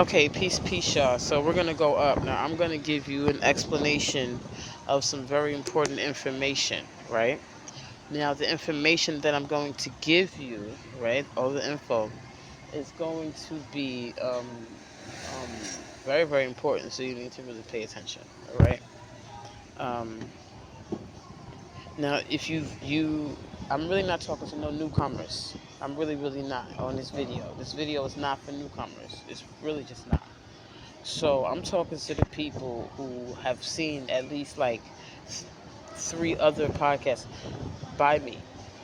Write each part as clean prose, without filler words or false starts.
Okay, peace, y'all. So we're gonna go up now. I'm gonna give you an explanation of some very important information, right? Now, the information that I'm going to give you, right, all the info, is going to be um, very, very important. So you need to really pay attention, all right? Um, Now, if I'm really not talking to no newcomers. I'm really, really not on this video. This video is not for newcomers. It's really just not. So I'm talking to the people who have seen at least like three other podcasts by me.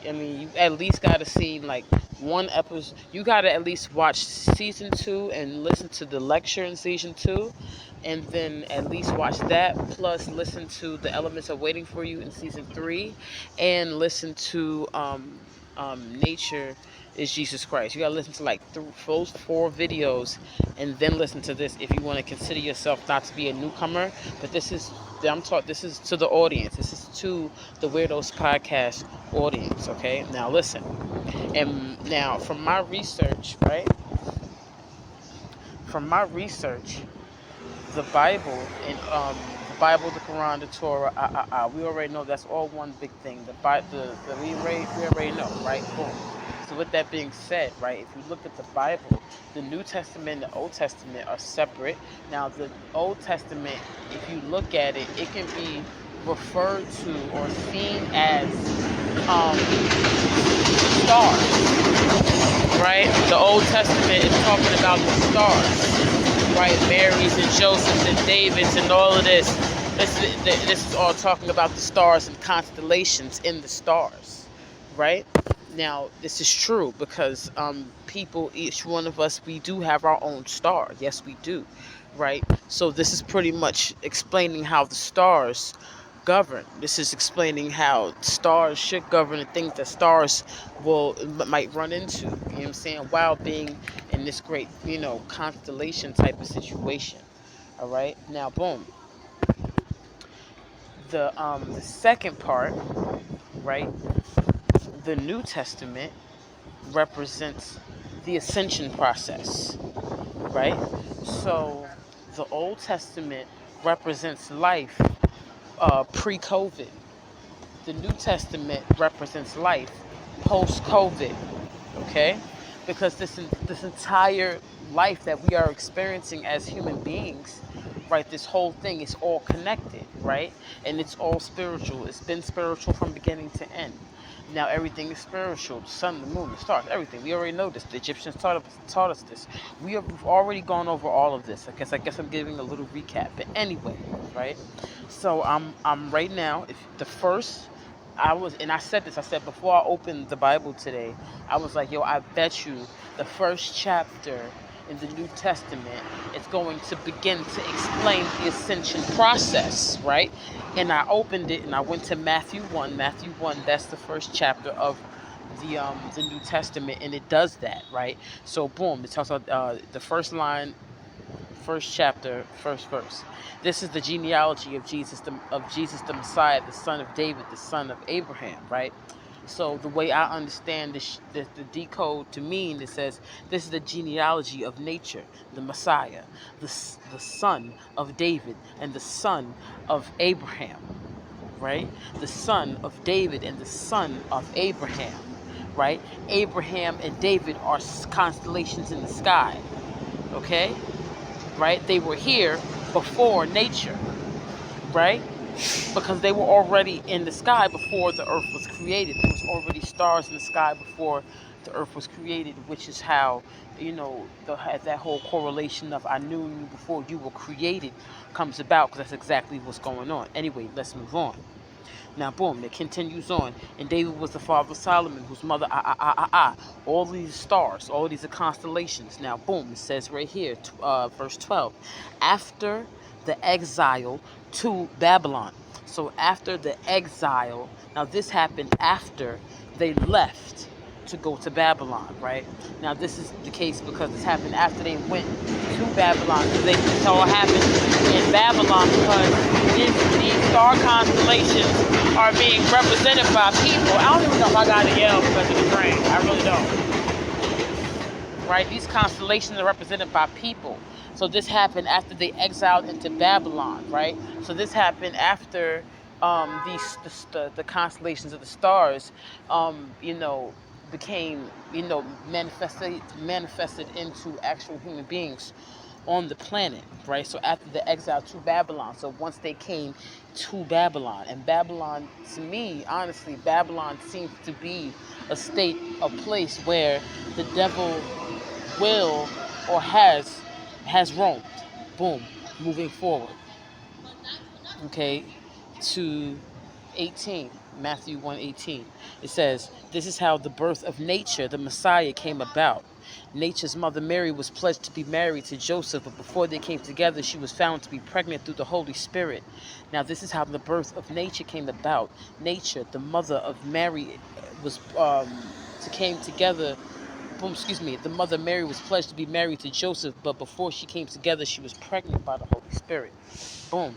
I mean, you at least got to see like one episode. You got to at least watch season 2 and listen to the lecture in season 2, and then at least watch that. Plus, listen to the elements of waiting for you in season 3, and listen to nature is Jesus Christ. You got to listen to like those 4 videos, and then listen to this if you want to consider yourself not to be a newcomer. But this is I'm taught. This is to the audience. This is to the Weirdos Podcast audience. Okay, now listen. And now, from my research, right? From my research, the Bible and the Bible, the Quran, the Torah. We already know that's all one big thing. We already know, right? Boom. So with that being said, right, if you look at the Bible, the New Testament and the Old Testament are separate. Now, the Old Testament, if you look at it, it can be referred to or seen as um, stars, right? The Old Testament is talking about the stars, right? Mary's and Joseph's and David's and all of this. This is all talking about the stars and constellations in the stars, right? Now, this is true because people, each one of us, we do have our own star. Yes, we do, right? So this is pretty much explaining how the stars govern. This is explaining how stars should govern the things that stars might run into. You know what I'm saying? While being in this great, constellation type of situation. All right. Now, boom. The second part, right? The New Testament represents the ascension process, right? So the Old Testament represents life pre-COVID. The New Testament represents life post-COVID, okay? Because this entire life that we are experiencing as human beings, right? This whole thing is all connected, right? And it's all spiritual. It's been spiritual from beginning to end. Now everything is spiritual. The sun, the moon, the stars, everything. We already know this. The Egyptians taught us this. We've already gone over all of this. I guess I'm giving a little recap. But anyway, right? So I'm right now. If the first I said this. I said before I opened the Bible today, I was like, yo, I bet you the first chapter in the New Testament is going to begin to explain the ascension process, right? And I opened it and I went to Matthew 1. Matthew 1, that's the first chapter of the New Testament, and it does that, right? So boom, it talks about the first line, first chapter, first verse. This is the genealogy of Jesus, the Messiah, the son of David, the son of Abraham, right? So the way I understand the decode to mean, it says this is the genealogy of nature, the Messiah, the son of David, and the son of Abraham, right? The son of David and the son of Abraham, right? Abraham and David are constellations in the sky, okay? Right? They were here before nature, right? Because they were already in the sky before the earth was created. There was already stars in the sky before the earth was created, which is how, that whole correlation of I knew you before you were created comes about, because that's exactly what's going on. Anyway, let's move on. Now, boom, it continues on. And David was the father of Solomon, whose mother, all these stars, all these are constellations. Now, boom, it says right here, verse 12, after the exile to Babylon. So after the exile, now this happened after they left to go to Babylon, right? Now this is the case because this happened after they went to Babylon. This all happened in Babylon because these star constellations are being represented by people. I don't even know if I got to yell because of the train. I really don't. Right? These constellations are represented by people. So this happened after they exiled into Babylon, right? So this happened after the constellations of the stars, became, manifested into actual human beings on the planet, right? So after the exile to Babylon, so once they came to Babylon, and Babylon, to me, honestly, Babylon seems to be a place where the devil will or has roamed. Boom, moving forward. Okay, to 18, Matthew 1:18. It says, "This is how the birth of nature, the Messiah, came about. Nature's mother Mary was pledged to be married to Joseph, but before they came together, she was found to be pregnant through the Holy Spirit. Now, this is how the birth of nature came about. Nature, the mother of Mary, was came together. Boom, excuse me. The mother Mary was pledged to be married to Joseph, but before she came together, she was pregnant by the Holy Spirit. Boom.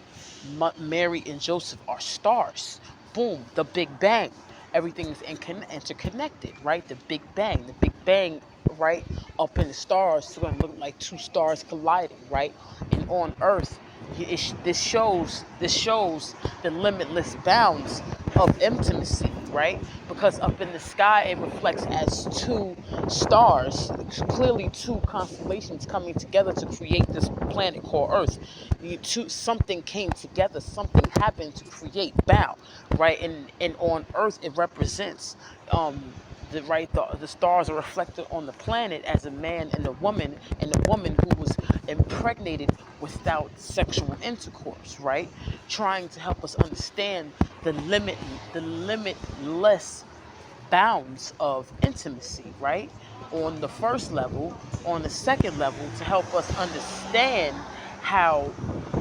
Mary and Joseph are stars. Boom. The Big Bang. Everything is interconnected, right? The Big Bang. The Big Bang, right? Up in the stars, it's going to look like two stars colliding, right? And on Earth, this shows the limitless bounds of intimacy, right? Because up in the sky it reflects as two stars, clearly two constellations coming together to create this planet called Earth. Something came together, something happened to create bound, right? And on Earth it represents the stars are reflected on the planet as a man and a woman, who was impregnated without sexual intercourse, right? Trying to help us understand the limitless bounds of intimacy, right? On the first level, on the second level, to help us understand how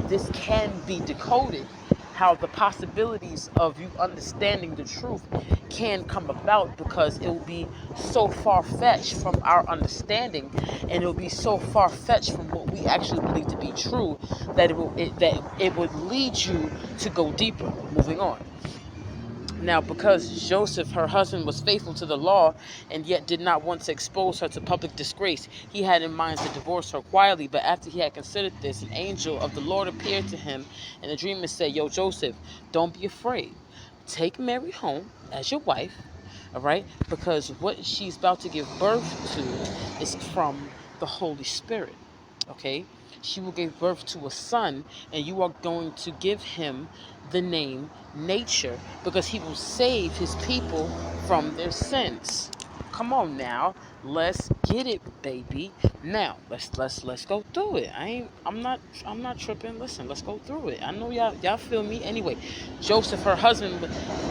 this can be decoded, how the possibilities of you understanding the truth can come about, because it will be so far-fetched from our understanding, and it will be so far-fetched from what we actually believe to be true, that it would lead you to go deeper. Moving on. Now, because Joseph, her husband, was faithful to the law and yet did not want to expose her to public disgrace, he had in mind to divorce her quietly. But after he had considered this, an angel of the Lord appeared to him in a dream and said, "Yo, Joseph, don't be afraid. Take Mary home as your wife, all right? Because what she's about to give birth to is from the Holy Spirit, okay? She will give birth to a son, and you are going to give him the name Nature, because he will save his people from their sins." Come on now, let's get it, baby. Now let's go through it. I'm not tripping. Listen, let's go through it. I know y'all feel me. Anyway, Joseph, her husband,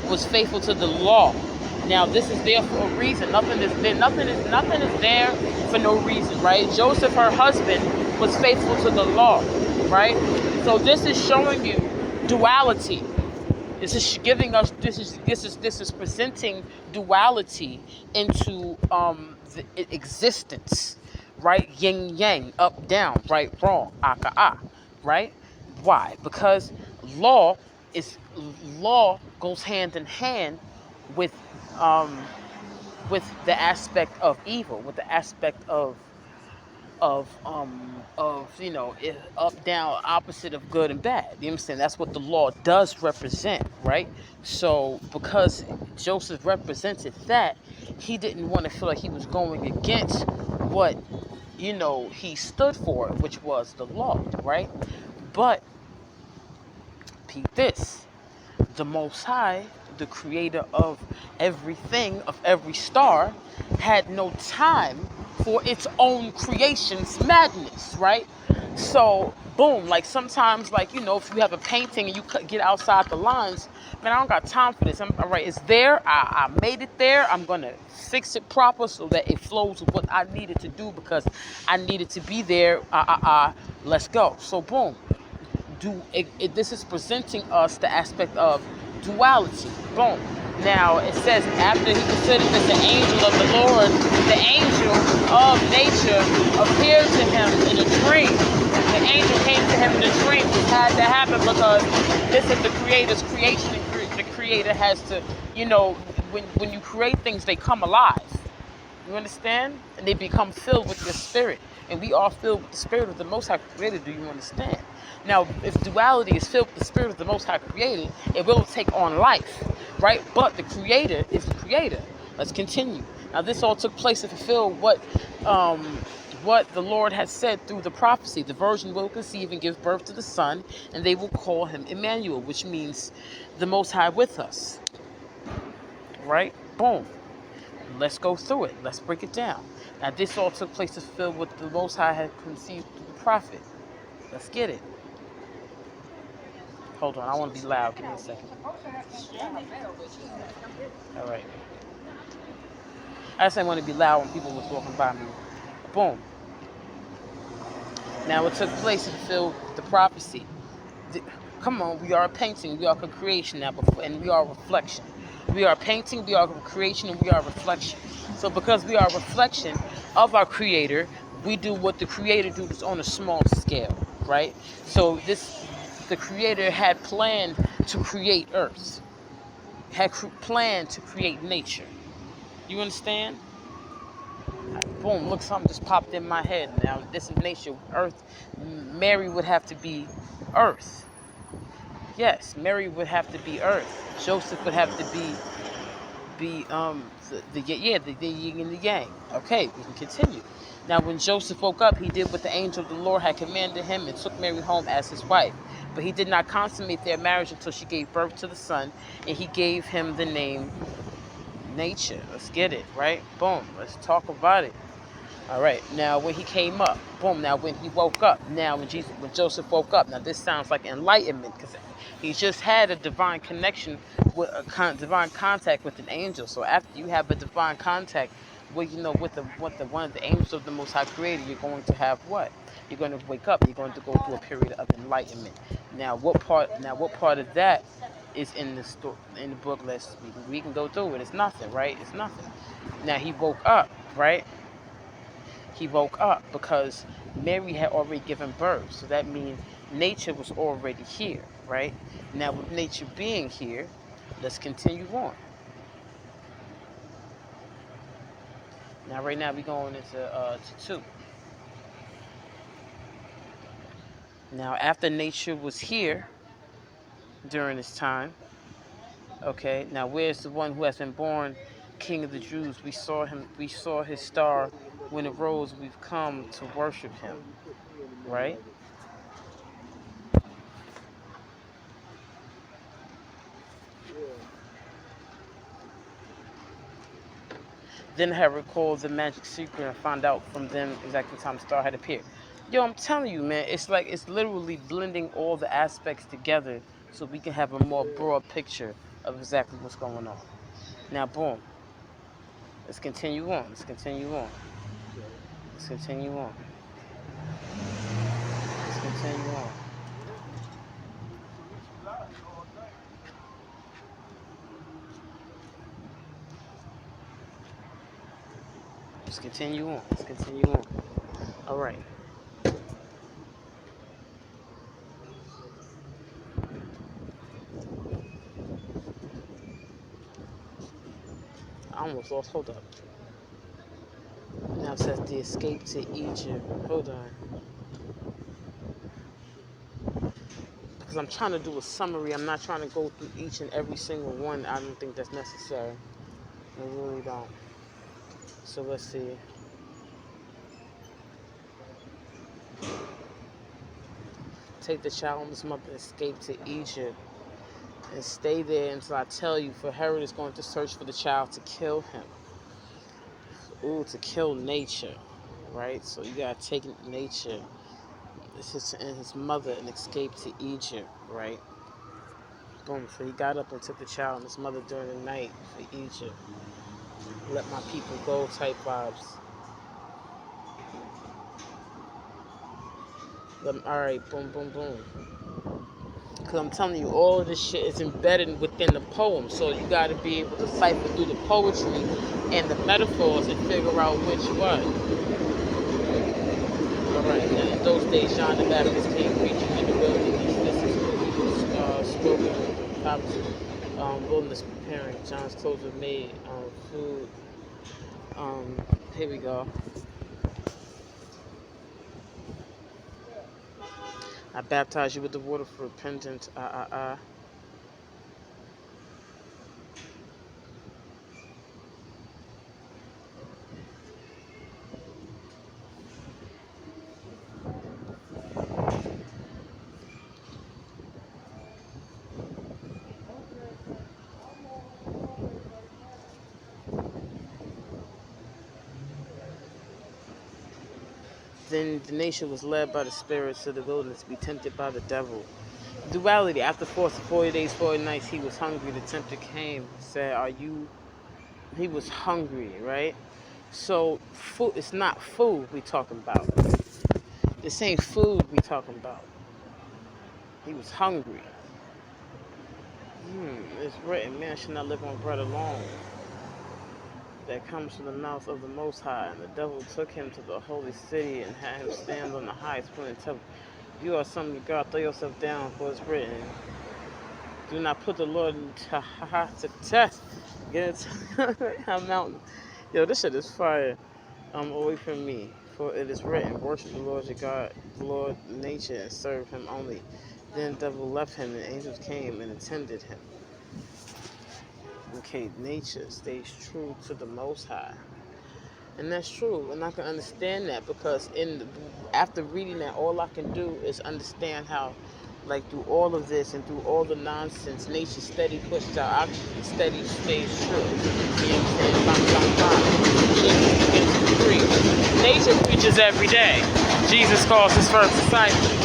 was faithful to the law. Now this is there for a reason. Nothing is there for no reason, right? Joseph, her husband, was faithful to the law, right? So this is showing you duality. This is giving us. This is presenting duality into the existence, right? Yin yang, up down, right wrong, aka right? Why? Because law is law goes hand in hand with um with the aspect of evil, with the aspect up down, opposite of good and bad. You understand? That's what the law does represent, right? So because Joseph represented that, he didn't want to feel like he was going against what he stood for, which was the law, right? But peep this: the Most High, the creator of everything, of every star, had no time for its own creation's madness, right? So, boom, like sometimes, like, if you have a painting and you get outside the lines, man, I don't got time for this. All right, it's there. I made it there. I'm going to fix it proper so that it flows with what I needed to do, because I needed to be there. Let's go. So, boom. This is presenting us the aspect of duality. Boom. Now it says, after he considered that the angel of the Lord, the angel of nature, appeared to him in a dream. The angel came to him in a dream. This had to happen because this is the creator's creation, and the creator has to, when you create things, they come alive. You understand? And they become filled with the spirit. And we are filled with the spirit of the Most High Creator. Do you understand? Now, if duality is filled with the spirit of the Most High Creator, it will take on life, right? But the Creator is the Creator. Let's continue. Now, this all took place to fulfill what the Lord had said through the prophecy. The virgin will conceive and give birth to the son, and they will call him Emmanuel, which means the Most High with us. Right? Boom. Let's go through it. Let's break it down. Now, this all took place to fulfill what the Most High had conceived through the prophet. Let's get it. Hold on, I want to be loud. Give me a second. All right. I just didn't want to be loud when people was walking by me. Boom. Now, it took place to fulfill the prophecy. Come on, we are a painting, we are a creation now, and we are a reflection. We are a painting, we are a creation, and we are a reflection. So because we are a reflection of our Creator, we do what the Creator does on a small scale, right? So the Creator had planned to create Earth, had planned to create nature. You understand? Boom, look, something just popped in my head. Now, this is nature, Earth. Mary would have to be Earth. Yes, Mary would have to be Earth. Joseph would have to be the yin and the yang. Okay, we can continue. Now, when Joseph woke up, he did what the angel of the Lord had commanded him and took Mary home as his wife. But he did not consummate their marriage until she gave birth to the son, and he gave him the name Nature. Let's get it, right? Boom. Let's talk about it. All right. Now, when he came up, boom. Now, when he woke up, now when Joseph woke up, now this sounds like enlightenment because he just had a divine connection with divine contact with an angel. So after you have a divine contact, with one of the angels of the Most High Creator, you're going to have what? You're going to wake up. You're going to go through a period of enlightenment. Now, what part of that is in the story, in the book? We can go through it. It's nothing, right? It's nothing. Now he woke up, right? He woke up because Mary had already given birth. So that means nature was already here, right? Now with nature being here, let's continue on. Now right now we're going into to 2. Now after nature was here during this time, okay, now where's the one who has been born King of the Jews? We saw his star when it rose. We've come to worship him, right? Then I recalled the magic secret and found out from them exactly the time the star had appeared. Yo, I'm telling you, man, it's literally blending all the aspects together so we can have a more broad picture of exactly what's going on. Now, boom. Let's continue on. Let's continue on. Let's continue on. Let's continue on. Let's continue on. Let's continue on. All right. I almost lost. Hold up. Now it says the escape to Egypt. Hold on. Because I'm trying to do a summary. I'm not trying to go through each and every single one. I don't think that's necessary. I really don't. So let's see. Take the child and his mother, escape to Egypt, and stay there until I tell you, for Herod is going to search for the child to kill him. Ooh, to kill nature, right? So you gotta take nature, and his mother, and escape to Egypt, right? Boom. So he got up and took the child and his mother during the night for Egypt. Let my people go type vibes. Alright, boom, boom, boom. Because I'm telling you, all of this shit is embedded within the poem. So you got to be able to cipher through the poetry and the metaphors and figure out which one. Alright, now in those days, John the Baptist came preaching in the wilderness. This is what he was spoken of. Wilderness preparing. John's clothes were made food. Here we go. I baptize you with the water for repentance. Then the nation was led by the spirits to the wilderness to be tempted by the devil. Duality. After 40 days, 40 nights, he was hungry. The tempter came, said, "Are you?" He was hungry, right? So food. It's not food we talking about. This ain't food we talking about. He was hungry. It's written, man should not live on bread alone. That comes from the mouth of the Most High. And the devil took him to the holy city and had him stand on the highest point and tell, "You are son of God, throw yourself down, for it's written, do not put the Lord to test." Get it to a mountain. Yo, this shit is fire. Away from me, for it is written, worship the Lord your God, the Lord nature, and serve him only. Then the devil left him, and angels came and attended him. Okay, nature stays true to the Most High. And that's true, and I can understand that because after reading that, all I can do is understand how, like, through all of this and through all the nonsense, nature steady pushes out oxygen, steady stays true. You know what I'm saying? Bang. Nature preaches every day. Jesus calls his first disciples.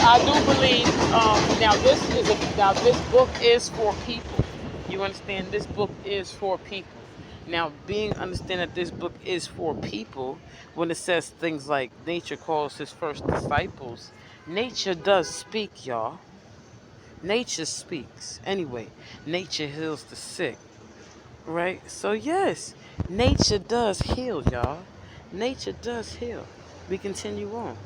I do believe. Now this book is for people. You understand? This book is for people. Now, understand that this book is for people, when it says things like nature calls his first disciples, nature does speak, y'all. Nature speaks. Anyway, nature heals the sick, right? So, yes, nature does heal, y'all. Nature does heal. We continue on.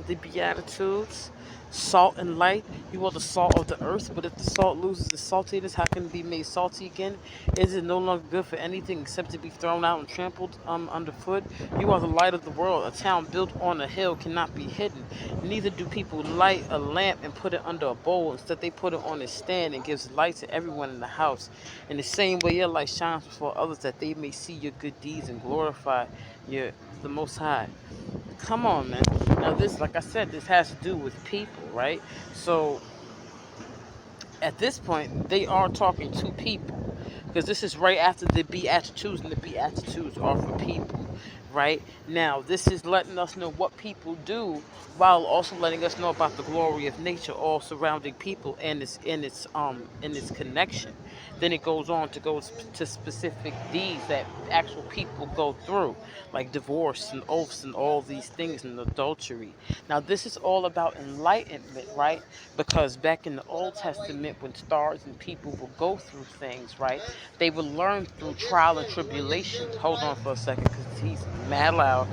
The Beatitudes, salt and light. You are the salt of the earth, but if the salt loses its saltiness, how can it be made salty again? Is it no longer good for anything except to be thrown out and trampled underfoot? You are the light of the world. A town built on a hill cannot be hidden. Neither do people light a lamp and put it under a bowl. Instead, they put it on a stand and gives light to everyone in the house. In the same way, your light shines before others, that they may see your good deeds and glorify the Most High. Come on, man. Now this, like I said, this has to do with people, right? So at this point, they are talking to people, because this is right after the Beatitudes, and the Beatitudes are for people, right? Now, this is letting us know what people do, while also letting us know about the glory of nature all surrounding people and its connection. Then it goes on to go to specific deeds that actual people go through, like divorce and oaths and all these things, and adultery. Now, this is all about enlightenment, right? Because back in the Old Testament, when stars and people would go through things, right, they would learn through trial and tribulation. Hold on for a second, because he's mad loud,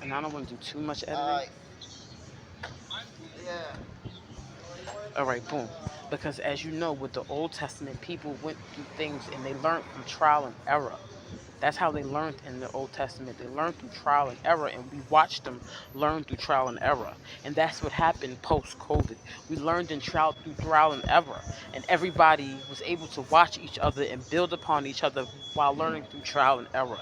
and I don't want to do too much editing. All right, boom. Because as you know, with the Old Testament, people went through things and they learned from trial and error. That's how they learned in the Old Testament. They learned through trial and error, and we watched them learn through trial and error. And that's what happened post-COVID. We learned through trial and error, and everybody was able to watch each other and build upon each other while learning through trial and error.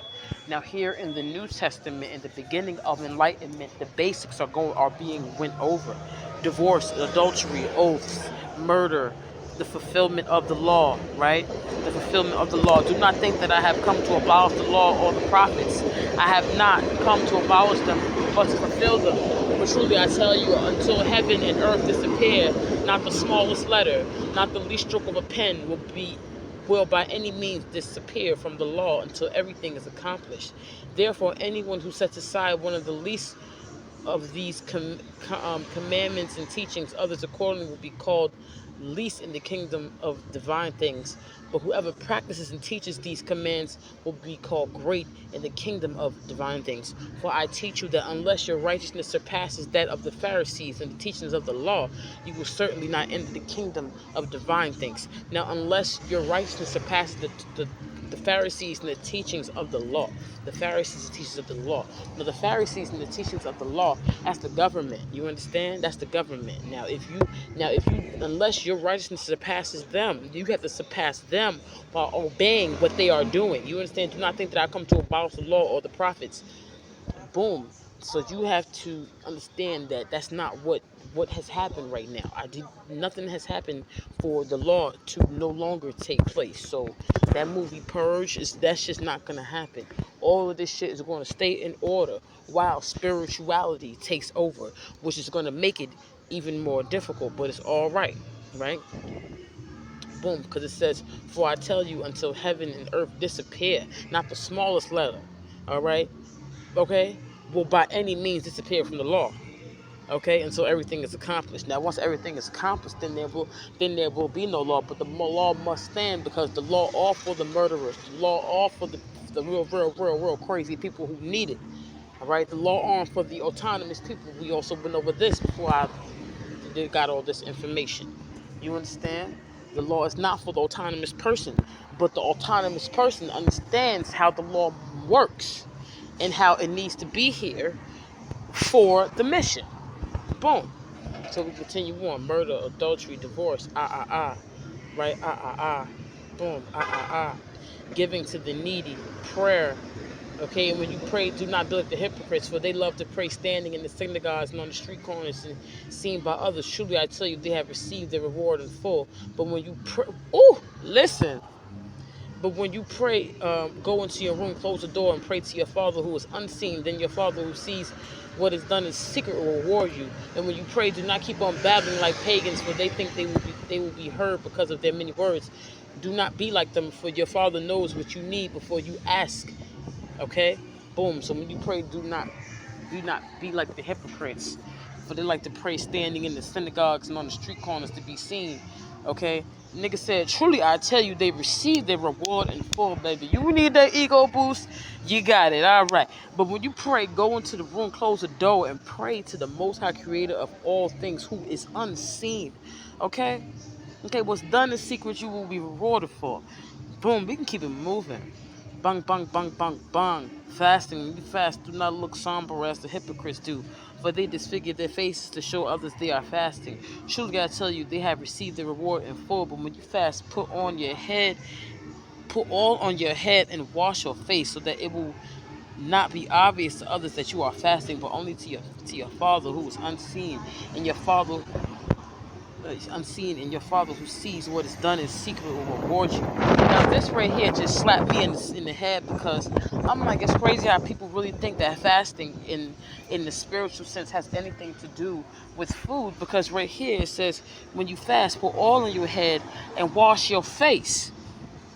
Now, here in the New Testament, in the beginning of enlightenment, the basics are being went over: divorce, adultery, oaths, murder, the fulfillment of the law, right? The fulfillment of the law. Do not think that I have come to abolish the law or the prophets. I have not come to abolish them, but to fulfill them. For truly I tell you, until heaven and earth disappear, not the smallest letter, not the least stroke of a pen will by any means disappear from the law until everything is accomplished. Therefore, anyone who sets aside one of the least of these commandments and teachings, others accordingly will be called least in the kingdom of divine things. But whoever practices and teaches these commands will be called great in the kingdom of divine things. For I teach you that unless your righteousness surpasses that of the Pharisees and the teachings of the law, you will certainly not enter the kingdom of divine things. Now, unless your righteousness surpasses the Pharisees and the teachings of the law. The Pharisees and teachings of the law. Now, the Pharisees and the teachings of the law, that's the government. You understand? That's the government. Unless your righteousness surpasses them, you have to surpass them while obeying what they are doing. You understand? Do not think that I come to abolish the law or the prophets. Boom. So you have to understand that that's not what has happened right now. Nothing has happened for the law to no longer take place. So that movie Purge that's just not gonna happen. All of this shit is going to stay in order while spirituality takes over, which is going to make it even more difficult. But it's all right, right? Boom, because it says, "For I tell you, until heaven and earth disappear, not the smallest letter." All right. Okay, will by any means disappear from the law. Okay, until everything is accomplished. Now, once everything is accomplished, then there will be no law. But the law must stand, because the law all for the murderers, the law all for the real crazy people who need it. All right, the law on for the autonomous people. We also went over this before I got all this information. You understand? The law is not for the autonomous person, but the autonomous person understands how the law works and how it needs to be here for the mission. Boom. So we continue on. Murder, adultery, divorce, right? Boom, giving to the needy, prayer. Okay, and when you pray, do not be like the hypocrites, for they love to pray standing in the synagogues and on the street corners and seen by others. Truly, I tell you, they have received their reward in full. But when you pray, listen. But when you pray, go into your room, close the door, and pray to your Father who is unseen. Then your Father who sees what is done in secret will reward you. And when you pray, do not keep on babbling like pagans, for they think they will be heard because of their many words. Do not be like them, for your Father knows what you need before you ask. Okay? Boom. So when you pray, do not be like the hypocrites, for they like to pray standing in the synagogues and on the street corners to be seen. Okay? Nigga said, truly I tell you, they receive their reward in full, baby. You need that ego boost? You got it. All right. But when you pray, go into the room, close the door, and pray to the Most High Creator of all things, who is unseen. Okay? Okay, what's done in secret, you will be rewarded for. Boom. We can keep it moving. Bang, bang, bang, bang, bang. Fasting. When you fast, do not look somber as the hypocrites do, for they disfigure their faces to show others they are fasting. Truly, I tell you, they have received their reward in full. But when you fast, put all on your head, and wash your face, so that it will not be obvious to others that you are fasting, but only to your Father who is unseen, and your Father who sees what is done in secret will reward you. Now, this right here just slapped me in the head, because I'm like, it's crazy how people really think that fasting in the spiritual sense has anything to do with food, because right here it says, when you fast, put oil on your head and wash your face.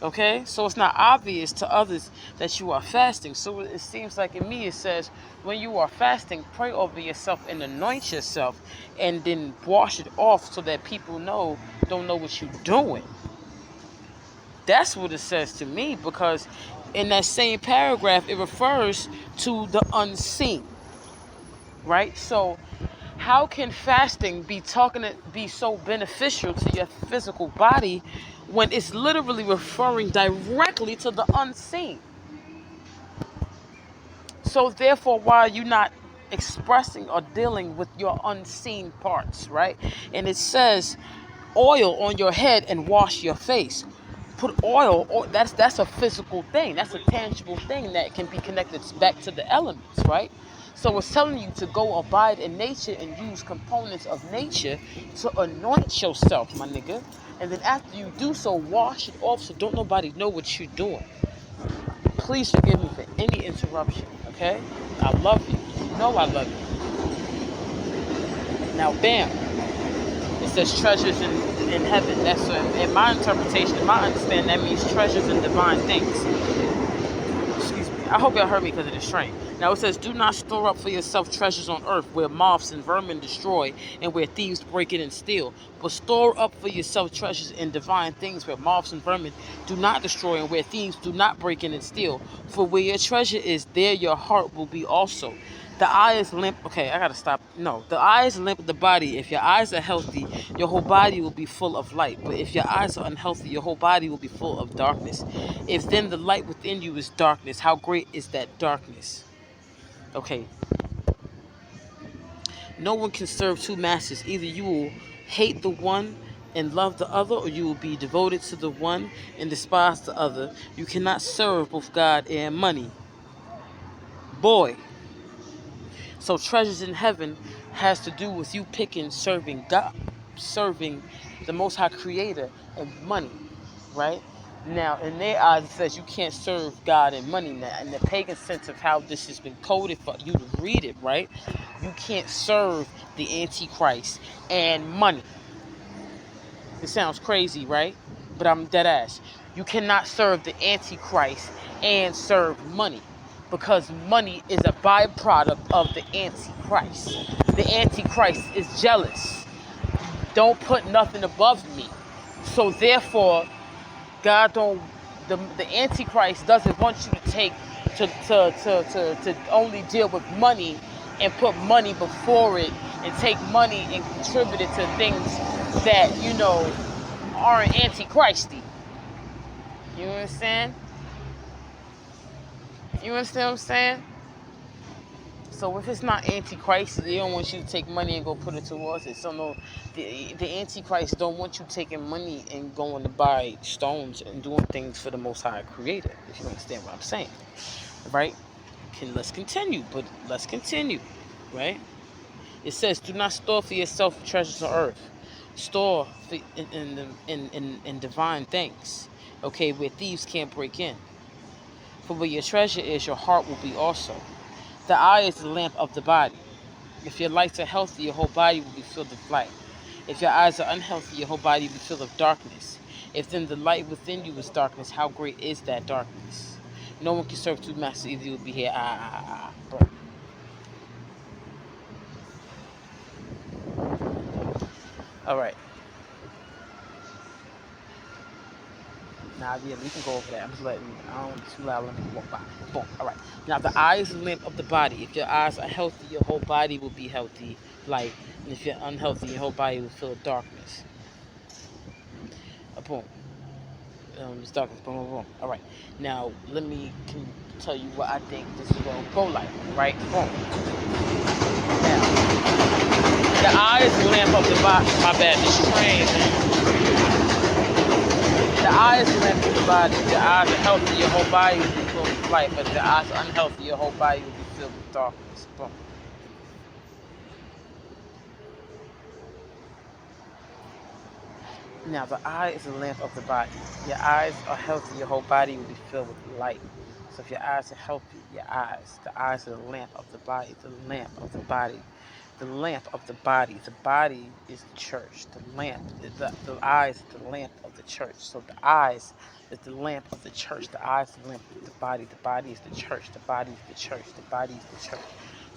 Okay, so it's not obvious to others that you are fasting. So it seems like in me it says, when you are fasting, pray over yourself and anoint yourself, and then wash it off so that people don't know what you're doing. That's what it says to me, because in that same paragraph it refers to the unseen, right? So how can fasting be so beneficial to your physical body when it's literally referring directly to the unseen? So therefore, why are you not expressing or dealing with your unseen parts, right? And it says, oil on your head and wash your face. Put oil, that's a physical thing. That's a tangible thing that can be connected back to the elements, right? So it's telling you to go abide in nature and use components of nature to anoint yourself, my nigga. And then after you do so, wash it off so don't nobody know what you're doing. Please forgive me for any interruption, okay? I love you. You know I love you. Now, bam. It says treasures in heaven. That's in my interpretation, in my understanding, that means treasures in divine things. Excuse me. I hope y'all heard me because of this train. Now it says, do not store up for yourself treasures on earth, where moths and vermin destroy, and where thieves break in and steal. But store up for yourself treasures in divine things, where moths and vermin do not destroy, and where thieves do not break in and steal. For where your treasure is, there your heart will be also. The eye is limp. Okay, I gotta stop. No, the eye is limp of the body. If your eyes are healthy, your whole body will be full of light. But if your eyes are unhealthy, your whole body will be full of darkness. If then the light within you is darkness, how great is that darkness? Okay, no one can serve two masters. Either you will hate the one and love the other, or you will be devoted to the one and despise the other. You cannot serve both God and money. Boy. So treasures in heaven has to do with you picking serving God, serving the Most High Creator, and money, right? Now, in their eyes, it says you can't serve God and money. Now, in the pagan sense of how this has been coded for you to read it, right? You can't serve the Antichrist and money. It sounds crazy, right? But I'm dead ass. You cannot serve the Antichrist and serve money, because money is a byproduct of the Antichrist. The Antichrist is jealous. Don't put nothing above me. So therefore, God don't. The Antichrist doesn't want you to take to only deal with money and put money before it and take money and contribute it to things that aren't antichristy. You understand? You understand what I'm saying? So if it's not antichrist, they don't want you to take money and go put it towards it. So no, the antichrist don't want you taking money and going to buy stones and doing things for the Most High Creator. If you understand what I'm saying, right? Let's continue, right? It says, "Do not store for yourself treasures on earth. Store for in divine things, okay, where thieves can't break in. For where your treasure is, your heart will be also. The eye is the lamp of the body. If your lights are healthy, your whole body will be filled with light. If your eyes are unhealthy, your whole body will be filled with darkness. If then the light within you is darkness, how great is that darkness? No one can serve two masters. Either you will be here, bro. All right. Now, yeah, we can go over that. I'm just letting you. I don't want to be too loud. Let me walk by. Boom. All right. Now, the eye is the lamp of the body. If your eyes are healthy, your whole body will be healthy, light. And if you're unhealthy, your whole body will fill with darkness. Boom. It's darkness. Boom, boom, boom. All right. Now, let me tell you what I think this is going to go like. Right? Boom. Now, the eye is the lamp of the body. My bad. This train, man. The eye is the lamp of the body. If your eyes are healthy, your whole body will be filled with light. But if your eyes are unhealthy, your whole body will be filled with darkness. Boom. Now, the eye is the lamp of the body. Your eyes are healthy, your whole body will be filled with light. So if your eyes are healthy, the eyes are the lamp of the body, the lamp of the body. The lamp of the body. The body is the church. The eyes is the lamp of the church. So the eyes is the lamp of the church. The eyes is the lamp of the body. The body is the church. The body is the church. The body is the church.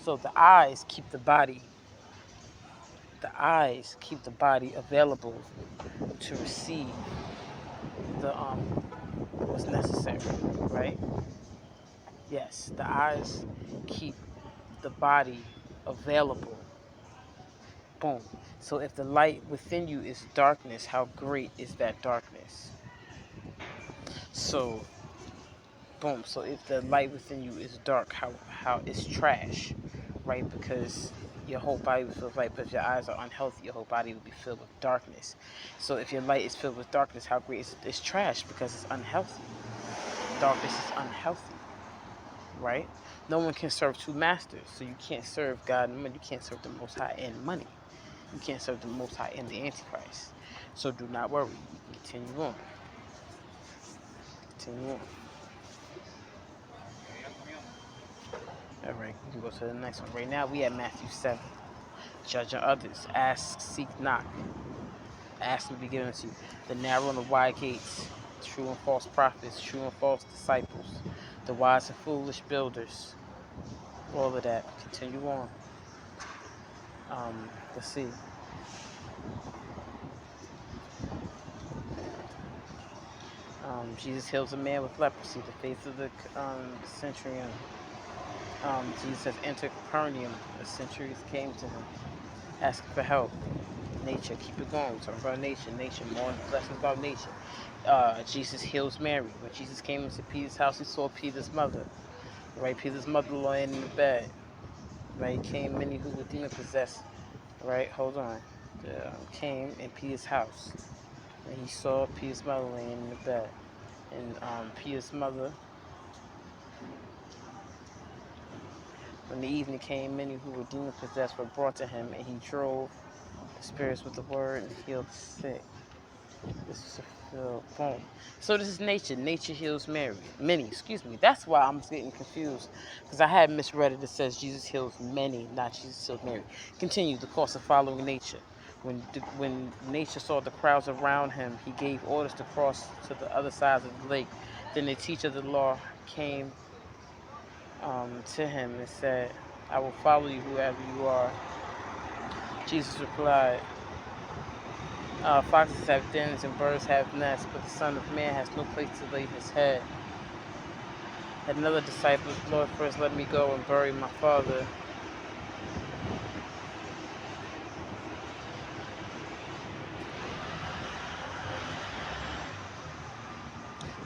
So the eyes keep the body. The eyes keep the body available to receive the what's necessary, right? Yes, the eyes keep the body available. Boom. So if the light within you is darkness, how great is that darkness? So boom. So if the light within you is dark, how it's trash, right? Because your whole body will feel light, but if your eyes are unhealthy, your whole body will be filled with darkness. So if your light is filled with darkness, how great is it? It's trash because it's unhealthy. Darkness is unhealthy, right? No one can serve two masters, so you can't serve God and money. You can't serve the Most High and money. You can't serve the Most High and the Antichrist. So do not worry. You can continue on. Continue on. All right, we can go to the next one. Right now, we at Matthew 7. Judging others. Ask, seek, knock. Ask will be given to you. The narrow and the wide gates. True and false prophets. True and false disciples. The wise and foolish builders. All of that. Continue on. Let's see. Jesus heals a man with leprosy. The faith of the centurion. Jesus has entered Capernaum. The centuries came to him, asking for help. Nature, keep it going. We're talking about nature, more lessons about nature. Jesus heals Mary. When Jesus came into Peter's house, he saw Peter's mother. Right, Peter's mother lying in the bed. Right, came many who were demon possessed. Right, hold on. Came in Peter's house, and he saw Peter's mother laying in the bed. And Peter's mother, when the evening came, many who were demon possessed were brought to him, and he drove the spirits with the word and healed the sick. This is boom. So this is nature. Nature heals Mary. Many, excuse me. That's why I'm getting confused. Because I had misread it. It says Jesus heals many, not Jesus heals Mary. Continue the course of following nature. When nature saw the crowds around him, he gave orders to cross to the other side of the lake. Then the teacher of the law came to him and said, I will follow you whoever you are. Jesus replied, foxes have dens and birds have nests, but the Son of Man has no place to lay his head. And another disciple, Lord, first let me go and bury my father.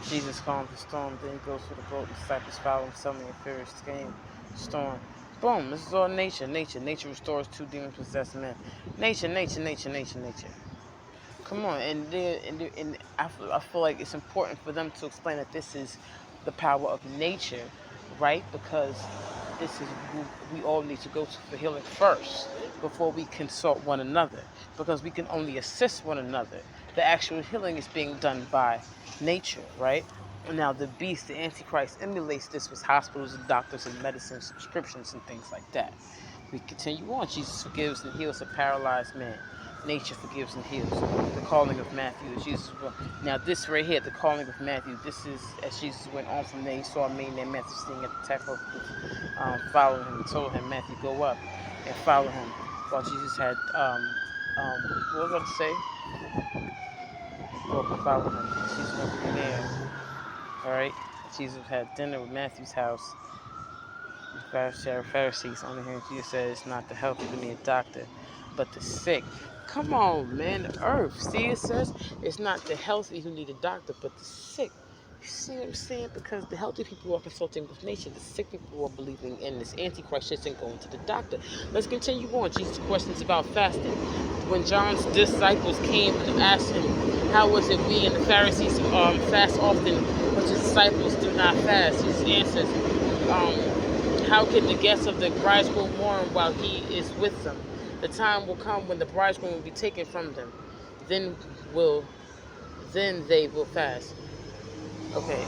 Jesus calms the storm, then he goes to the boat. The disciples follow him, summoning a furious storm. Boom, this is all nature. Nature restores two demon-possessed men. Nature. Come on, and I feel like it's important for them to explain that this is the power of nature, right? Because this is who we all need to go to for healing first before we consult one another, because we can only assist one another. The actual healing is being done by nature, right? Now, the beast, the Antichrist, emulates this with hospitals and doctors and medicine subscriptions and things like that. We continue on. Jesus forgives and heals a paralyzed man. Nature forgives and heals. The calling of Matthew. Jesus. Now, this right here, the calling of Matthew. This is as Jesus went on from there. He saw a man named Matthew sitting at the tax office, following him. And told him, Matthew, go up and follow him. While Jesus had, what was I about to say? Go up and follow him. Jesus went from there. All right. Jesus had dinner with Matthew's house. The Pharisees only hearing Jesus said it's not the healthy who need a doctor, but the sick. Come on, man. The earth. See, it says it's not the healthy who need a doctor, but the sick. You see what I'm saying? Because the healthy people are consulting with nature. The sick people are believing in this Antichrist shit and going to the doctor. Let's continue on. Jesus' questions about fasting. When John's disciples came and asked him, how was it we and the Pharisees fast often, but his disciples do not fast? His answers, how can the guests of the bridegroom mourn while he is with them? The time will come when the bridegroom will be taken from them. Then they will fast. Okay,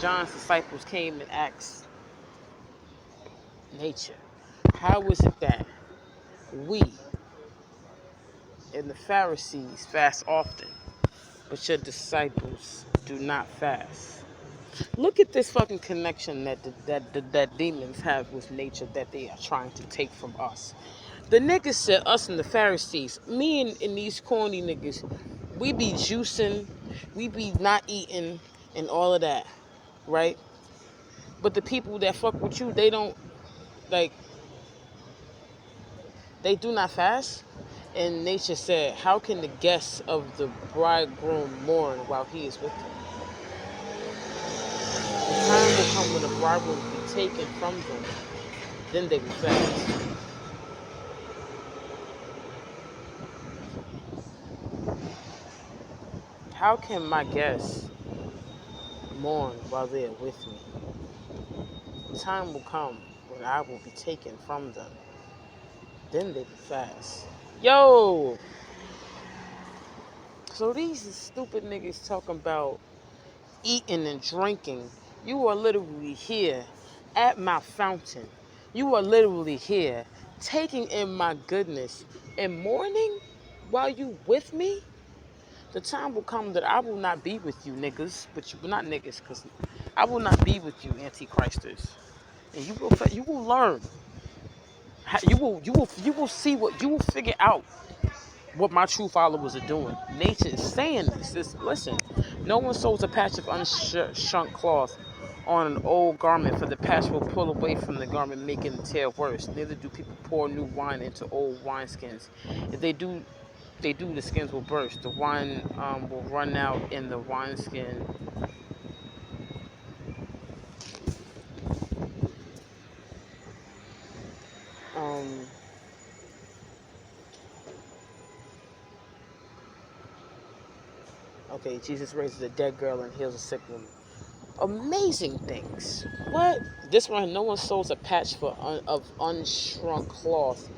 John's disciples came and asked nature, how is it that we and the Pharisees fast often, but your disciples do not fast? Look at this fucking connection that demons have with nature that they are trying to take from us. The niggas said us and the Pharisees, me and these corny niggas, we be juicing, we be not eating and all of that, right? But the people that fuck with you, they don't, like, they do not fast. And nature said, how can the guests of the bridegroom mourn while he is with them? The time will come when the bridegroom will be taken from them. Then they will fast. How can my guests mourn while they are with me? The time will come when I will be taken from them. Then they will fast. Yo! So these stupid niggas talking about eating and drinking. You are literally here at my fountain. You are literally here taking in my goodness and mourning while you with me. The time will come that I will not be with you niggas, but you not niggas, because I will not be with you antichristers, and you will learn. You will see what you will figure out what my true followers are doing. Nature is saying this. Listen, no one sews a patch of unshrunk cloth on an old garment, for the patch will pull away from the garment, making the tear worse. Neither do people pour new wine into old wineskins. If they do, the skins will burst. The wine will run out in the wineskin. Um, okay, Jesus raises a dead girl and heals a sick woman. Amazing things. What? This one, no one sews a patch of unshrunk cloth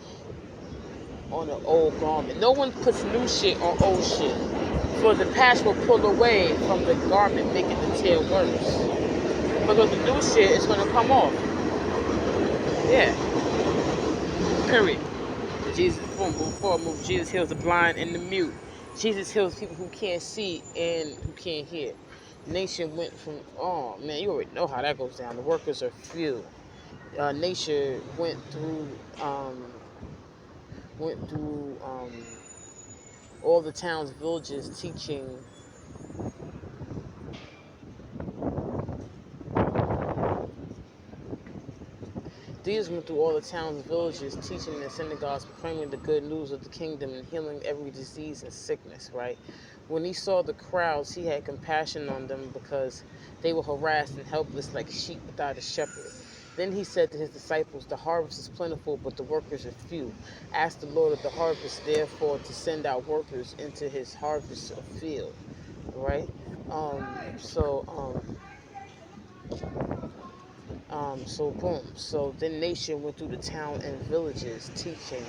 on an old garment. No one puts new shit on old shit. For the patch will pull away from the garment, making the tear worse. Because the new shit is going to come off. Yeah. Period. Jesus, boom, before move, Jesus heals the blind and the mute. Jesus heals people who can't see and who can't hear. Nation went from, oh man, you already know how that goes down. The workers are few. Nation went through all the towns, villages, teaching. These went through all the towns and villages, teaching in the synagogues, proclaiming the good news of the kingdom and healing every disease and sickness, right? When he saw the crowds, he had compassion on them because they were harassed and helpless like sheep without a shepherd. Then he said to his disciples, the harvest is plentiful, but the workers are few. Ask the Lord of the harvest, therefore, to send out workers into his harvest field, right? Um, so, um, so boom. So the nation went through the town and villages teaching.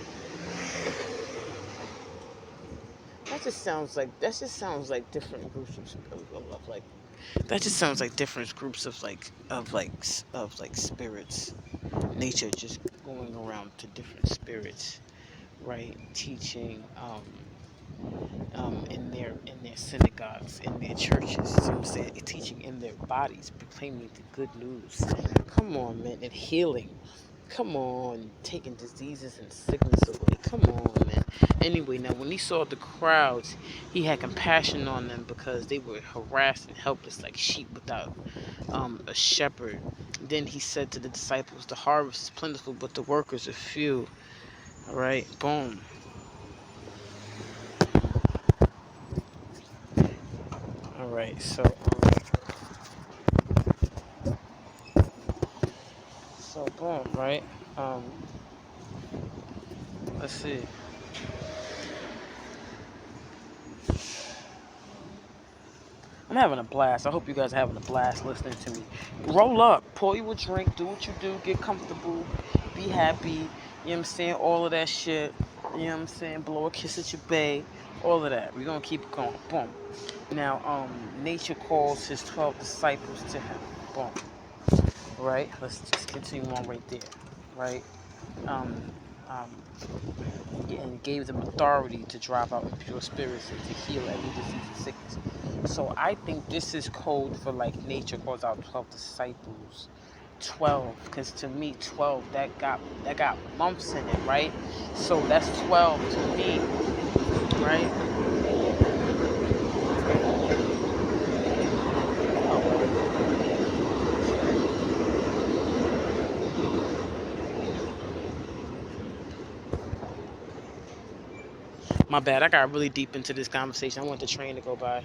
That just sounds like different groups of like. That just sounds like different groups of like spirits. Nature just going around to different spirits, right? Teaching in their synagogues, in their churches. Some say teaching in their bodies, proclaiming the good news. Come on, man, and healing. Come on, taking diseases and sickness away. Come on, man. Anyway, now when he saw the crowds, he had compassion on them because they were harassed and helpless like sheep without a shepherd. Then he said to the disciples, the harvest is plentiful, but the workers are few. All right, boom. All right, so boom, right? Um, let's see. I'm having a blast. I hope you guys are having a blast listening to me. Roll up, pour you a drink, do what you do, get comfortable, be happy. You know what I'm saying? All of that shit. You know what I'm saying? Blow a kiss at your bae. All of that. We're gonna keep it going. Boom. Now, nature calls his 12 disciples to him. Boom. Right? Let's just continue on right there. Right? Um, um, and gave them authority to drive out impure spirits and to heal every disease and sickness. So I think this is code for like nature calls out 12 disciples. 12, because to me 12 that got months in it, right? So that's 12 to me, right? My bad, I got really deep into this conversation. I want the train to go by.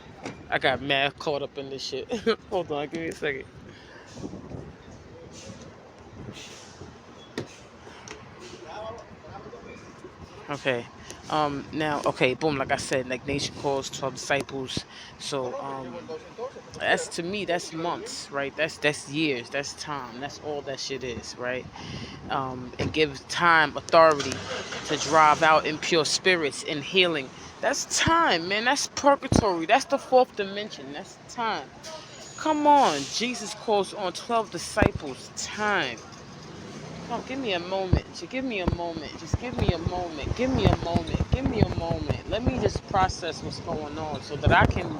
I got mad caught up in this shit. Hold on, give me a second. Okay. Now, okay, boom, like I said, like nation calls 12 disciples. So, that's to me, that's months, right? That's years, that's time, that's all that shit is, right? It gives time authority to drive out impure spirits and healing. That's time, man. That's purgatory. That's the fourth dimension. That's time. Come on, Jesus calls on 12 disciples. Time. Oh, give me a moment. Just give me a moment. Just give me a moment. Give me a moment. Give me a moment. Let me just process what's going on so that I can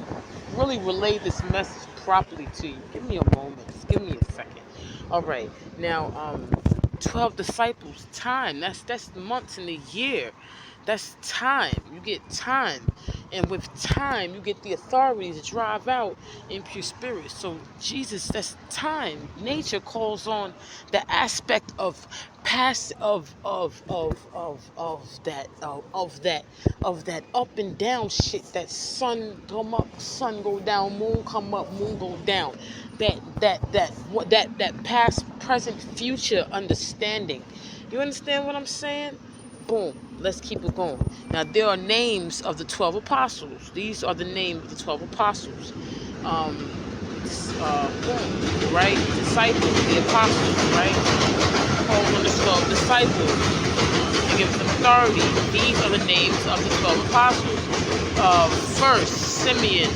really relay this message properly to you. Give me a moment. Just give me a second. All right. Now, 12 disciples. Time. That's months in a year. That's time. You get time. And with time, you get the authority to drive out impure spirits. So Jesus, that's time. Nature calls on the aspect of past of that up and down shit. That sun come up, sun go down, moon come up, moon go down. That past, present, future understanding. You understand what I'm saying? Boom. Let's keep it going. Now, there are names of the 12 apostles. These are the names of the 12 apostles. Boom, right? Disciples, the apostles, right? Called on the 12 disciples. And give them authority. These are the names of the 12 apostles. First, Simeon,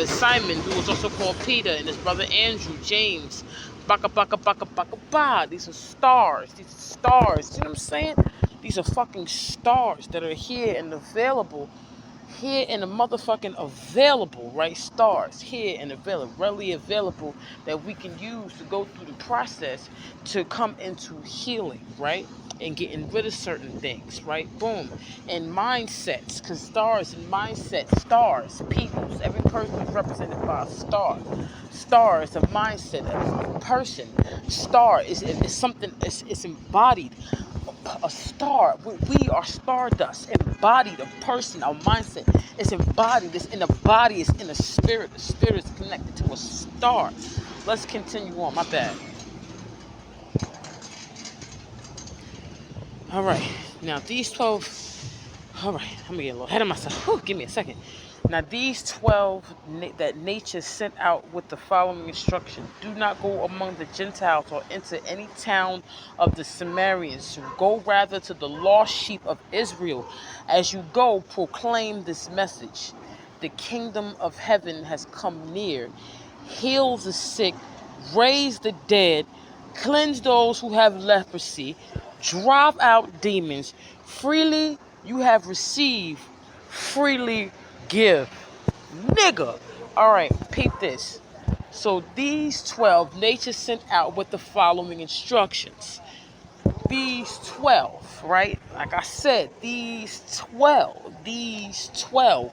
Simon, who was also called Peter, and his brother Andrew, James, baka baka baka baka ba. These are stars. These are stars. You know what I'm saying? These are fucking stars that are here and available. Here and the motherfucking available, right? Stars here and available, readily available, that we can use to go through the process to come into healing, right? And getting rid of certain things, right? Boom. And mindsets, because stars and mindsets, stars, peoples, every person is represented by a star. Star is a mindset, a person. Star is something, it's embodied. A star, we are stardust, embodied, a person, our mindset. It's embodied, it's in the body, it's in the spirit. The spirit is connected to a star. Let's continue on. My bad. All right. Now, these 12. All right. I'm going to get a little ahead of myself. Whew, give me a second. Now, these 12 that nature sent out with the following instruction: do not go among the Gentiles or enter any town of the Samaritans. Go rather to the lost sheep of Israel. As you go, proclaim this message: the kingdom of heaven has come near. Heal the sick, raise the dead, cleanse those who have leprosy, drive out demons. Freely you have received, freely give. Nigga. Alright, peep this. So these 12 nature sent out with the following instructions. These 12, right? Like I said, these 12, these 12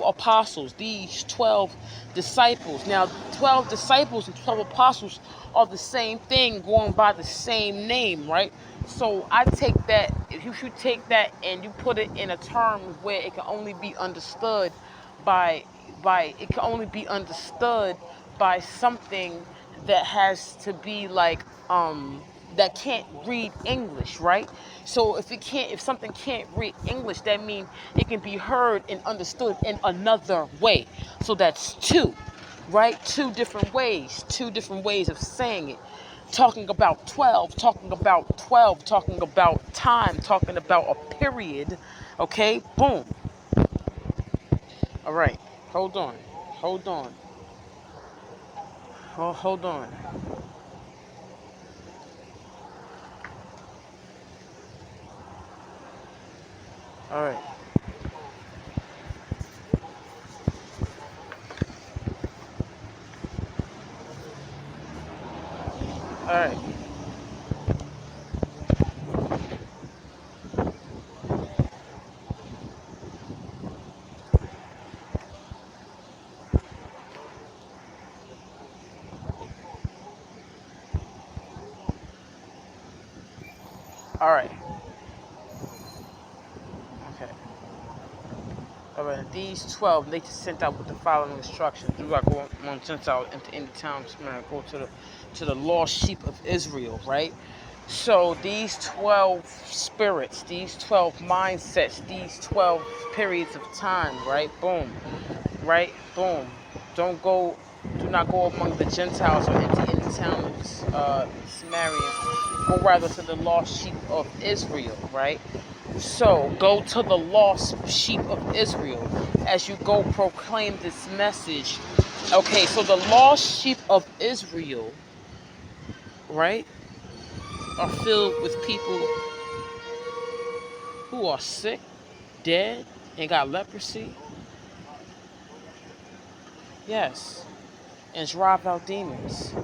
apostles, these 12 disciples. Now, 12 disciples and 12 apostles are the same thing, going by the same name, right? So I take that, if you should take that and you put it in a term where it can only be understood by it can only be understood by something that has to be like that can't read English, right? So if something can't read English, that means it can be heard and understood in another way. So that's two, right? Two different ways of saying it. Talking about 12, talking about 12, talking about time, talking about a period. Okay, boom. All right, hold on, hold on, hold on. All right, all right, all right. Okay. All right. These 12 they just sent out with the following instructions: do not go on Gentiles into any towns, man. Go to the lost sheep of Israel, right? So these 12 spirits, these 12 mindsets, these 12 periods of time, right? Boom, right? Boom. Don't go, do not go among the Gentiles or into any towns, Samaria. Go rather to the lost sheep of Israel, right? So go to the lost sheep of Israel. As you go, proclaim this message. Okay, so the lost sheep of Israel, right, are filled with people who are sick, dead, and got leprosy. Yes, and drive out demons.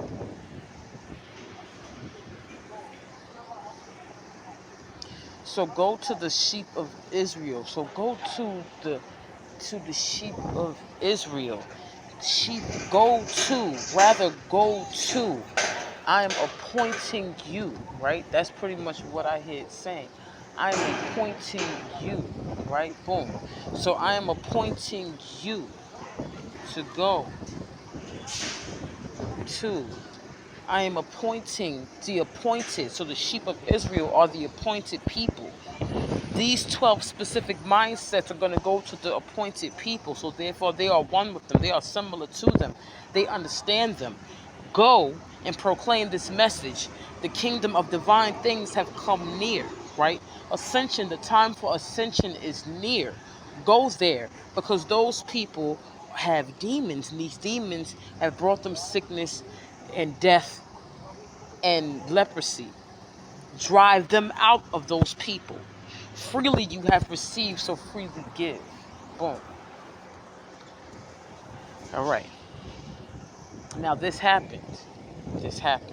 So go to the sheep of Israel. So go to the sheep of Israel. Sheep, go to. I am appointing you, right? That's pretty much what I hear it saying. I am appointing you, right? Boom. So I am appointing you to go to. I am appointing the appointed. So the sheep of Israel are the appointed people. These 12 specific mindsets are going to go to the appointed people. So therefore, they are one with them. They are similar to them. They understand them. Go and proclaim this message. The kingdom of divine things have come near, right? Ascension, the time for ascension is near. Go there because those people have demons, and these demons have brought them sickness and death and leprosy. Drive them out of those people. Freely you have received, so freely give. Boom. All right. Now this happens. This happens.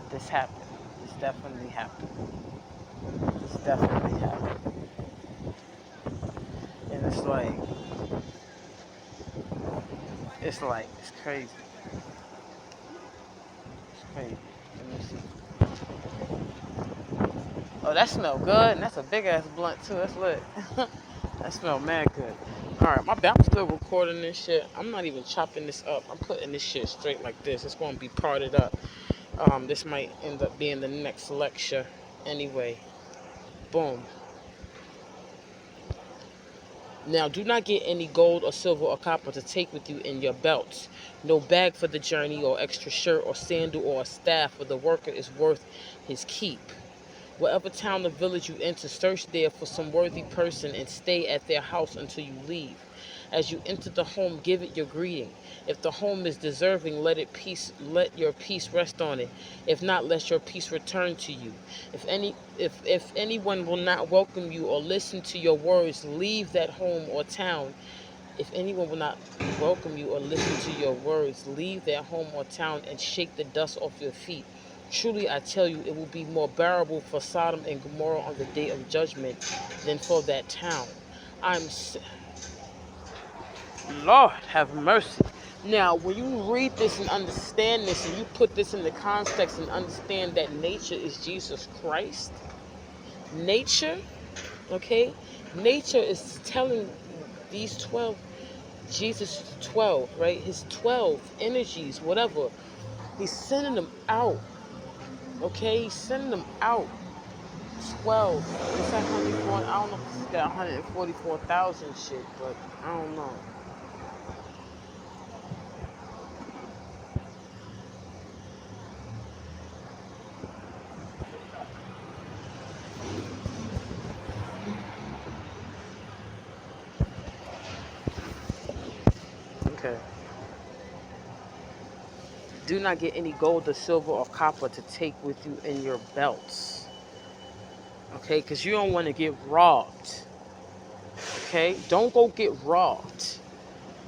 This happened. This definitely happened. This definitely happened. And it's crazy. It's crazy. Let me see. Oh, that smell good, and that's a big ass blunt too. That's lit. That smell mad good. Alright, my bad. I'm still recording this shit. I'm not even chopping this up. I'm putting this shit straight like this. It's gonna be parted up. This might end up being the next lecture. Anyway. Boom. Now, do not get any gold or silver or copper to take with you in your belts. No bag for the journey or extra shirt or sandal or a staff, for the worker is worth his keep. Whatever town or village you enter, search there for some worthy person and stay at their house until you leave. As you enter the home, give it your greeting. If the home is deserving, let your peace rest on it. If not, let your peace return to you. If anyone will not welcome you or listen to your words, leave that home or town. If anyone will not welcome you or listen to your words, leave their home or town and shake the dust off your feet. Truly, I tell you, it will be more bearable for Sodom and Gomorrah on the day of judgment than for that town. Lord, have mercy. Now, when you read this and understand this, and you put this in the context and understand that nature is Jesus Christ, nature, okay? Nature is telling these 12, Jesus 12, right? His 12 energies, whatever. He's sending them out. Okay, he's sending them out. 12. It's at 104. I don't know if it's got 144,000 shit, but I don't know. Okay. Do not get any gold or silver or copper to take with you in your belts. Okay, because you don't want to get robbed. Okay, don't go get robbed.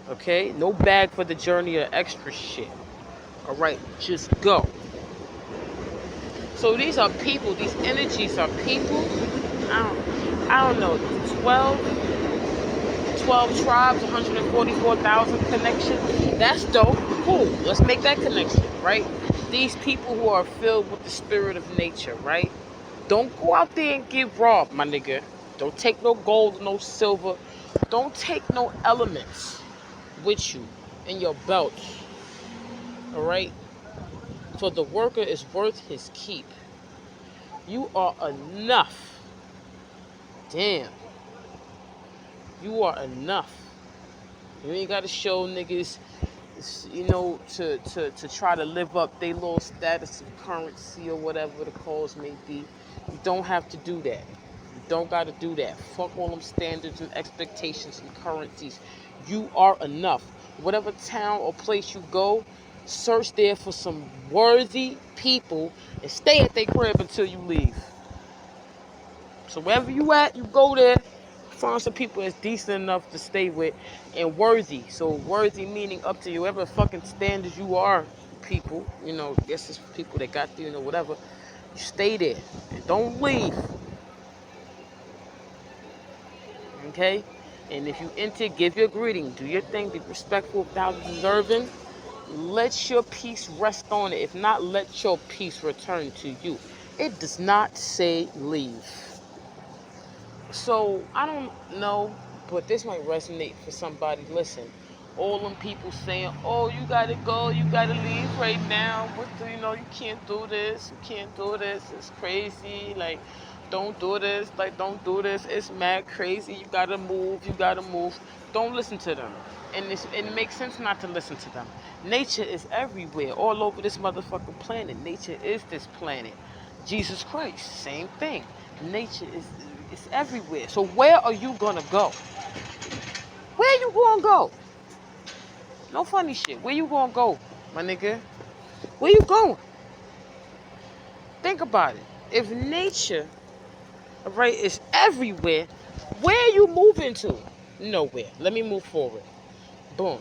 Okay, no bag for the journey or extra shit. All right, just go. So these are people. These energies are people. I don't know. 12 tribes, 144,000 connection. That's dope. Cool. Let's make that connection, right? These people who are filled with the spirit of nature, right? Don't go out there and get robbed, my nigga. Don't take no gold, no silver. Don't take no elements with you in your belt. All right? For the worker is worth his keep. You are enough. Damn. You are enough. You ain't got to show niggas, to try to live up their little status of currency or whatever the cause may be. You don't have to do that. You don't got to do that. Fuck all them standards and expectations and currencies. You are enough. Whatever town or place you go, search there for some worthy people and stay at their crib until you leave. So wherever you at, you go there. Find some people that's decent enough to stay with and worthy. So worthy meaning up to you, whatever fucking standards you are, people. Guess it's people that got you, whatever. You stay there and don't leave. Okay? And if you enter, give your greeting. Do your thing. Be respectful without deserving. Let your peace rest on it. If not, let your peace return to you. It does not say leave. So I don't know, but this might resonate for somebody. Listen, all them people saying, "Oh, you gotta go, you gotta leave right now. What do you know? You can't do this. You can't do this. It's crazy. Like, don't do this. Like, don't do this. It's mad crazy. You gotta move. You gotta move." Don't listen to them. And it makes sense not to listen to them. Nature is everywhere, all over this motherfucking planet. Nature is this planet. Jesus Christ, same thing. Nature is it's everywhere. So where are you gonna go? Where you gonna go? No funny shit. Where you gonna go, my nigga? Where you going? Think about it. If nature, right, is everywhere, where you moving to? Nowhere. Let me move forward. Boom.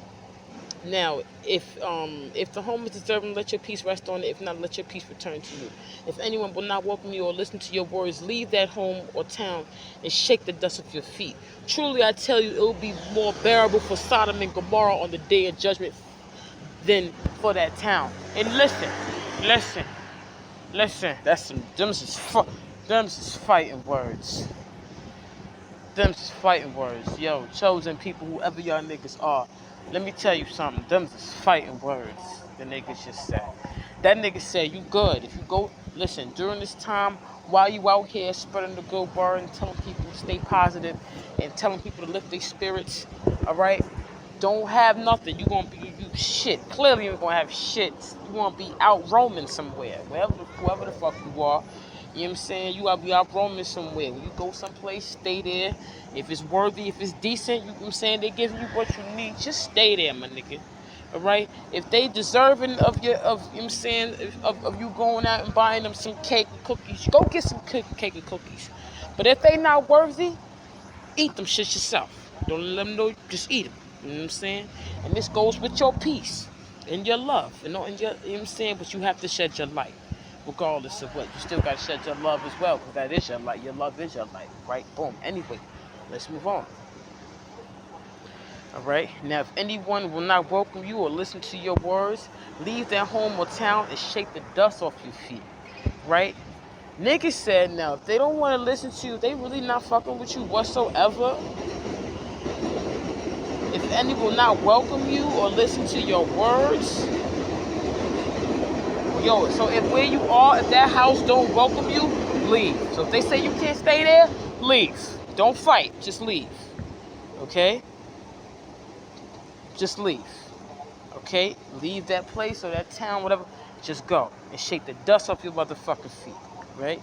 Now, if the home is deserving, let your peace rest on it. If not, let your peace return to you. If anyone will not welcome you or listen to your words, leave that home or town and shake the dust off your feet. Truly, I tell you, it will be more bearable for Sodom and Gomorrah on the day of judgment than for that town. And listen. That's them is fighting words. Them's fighting words. Yo, chosen people, whoever y'all niggas are. Let me tell you something. Them's fighting words. The niggas just said. That nigga said, you good. If you go, listen, during this time, while you out here spreading the good word and telling people to stay positive and telling people to lift their spirits, all right? Don't have nothing. You gonna be you shit. Clearly you ain't gonna have shit. You gonna be out roaming somewhere. Whoever the fuck you are. You know what I'm saying? You gotta be out roaming somewhere. When you go someplace, stay there. If it's worthy, if it's decent, you know what I'm saying, they giving you what you need, just stay there, my nigga. Alright? If they deserving of you know what I'm saying, of you going out and buying them some cake and cookies, go get some cake and cookies. But if they not worthy, eat them shit yourself. Don't let them know, just eat them. You know what I'm saying? And this goes with your peace and your love. You know, and your, you know what I'm saying? But you have to shed your light. Regardless of what. You still got to shed your love as well. Because that is your light. Your love is your light. Right? Boom. Anyway, let's move on. Alright? Now, if anyone will not welcome you or listen to your words, leave their home or town and shake the dust off your feet. Right? Niggas said, now, if they don't want to listen to you, they really not fucking with you whatsoever. If any will not welcome you or listen to your words, yo, so if where you are, if that house don't welcome you, leave. So if they say you can't stay there, leave. Don't fight, just leave. Okay? Just leave. Okay? Leave that place or that town, whatever. Just go and shake the dust off your motherfucking feet. Right?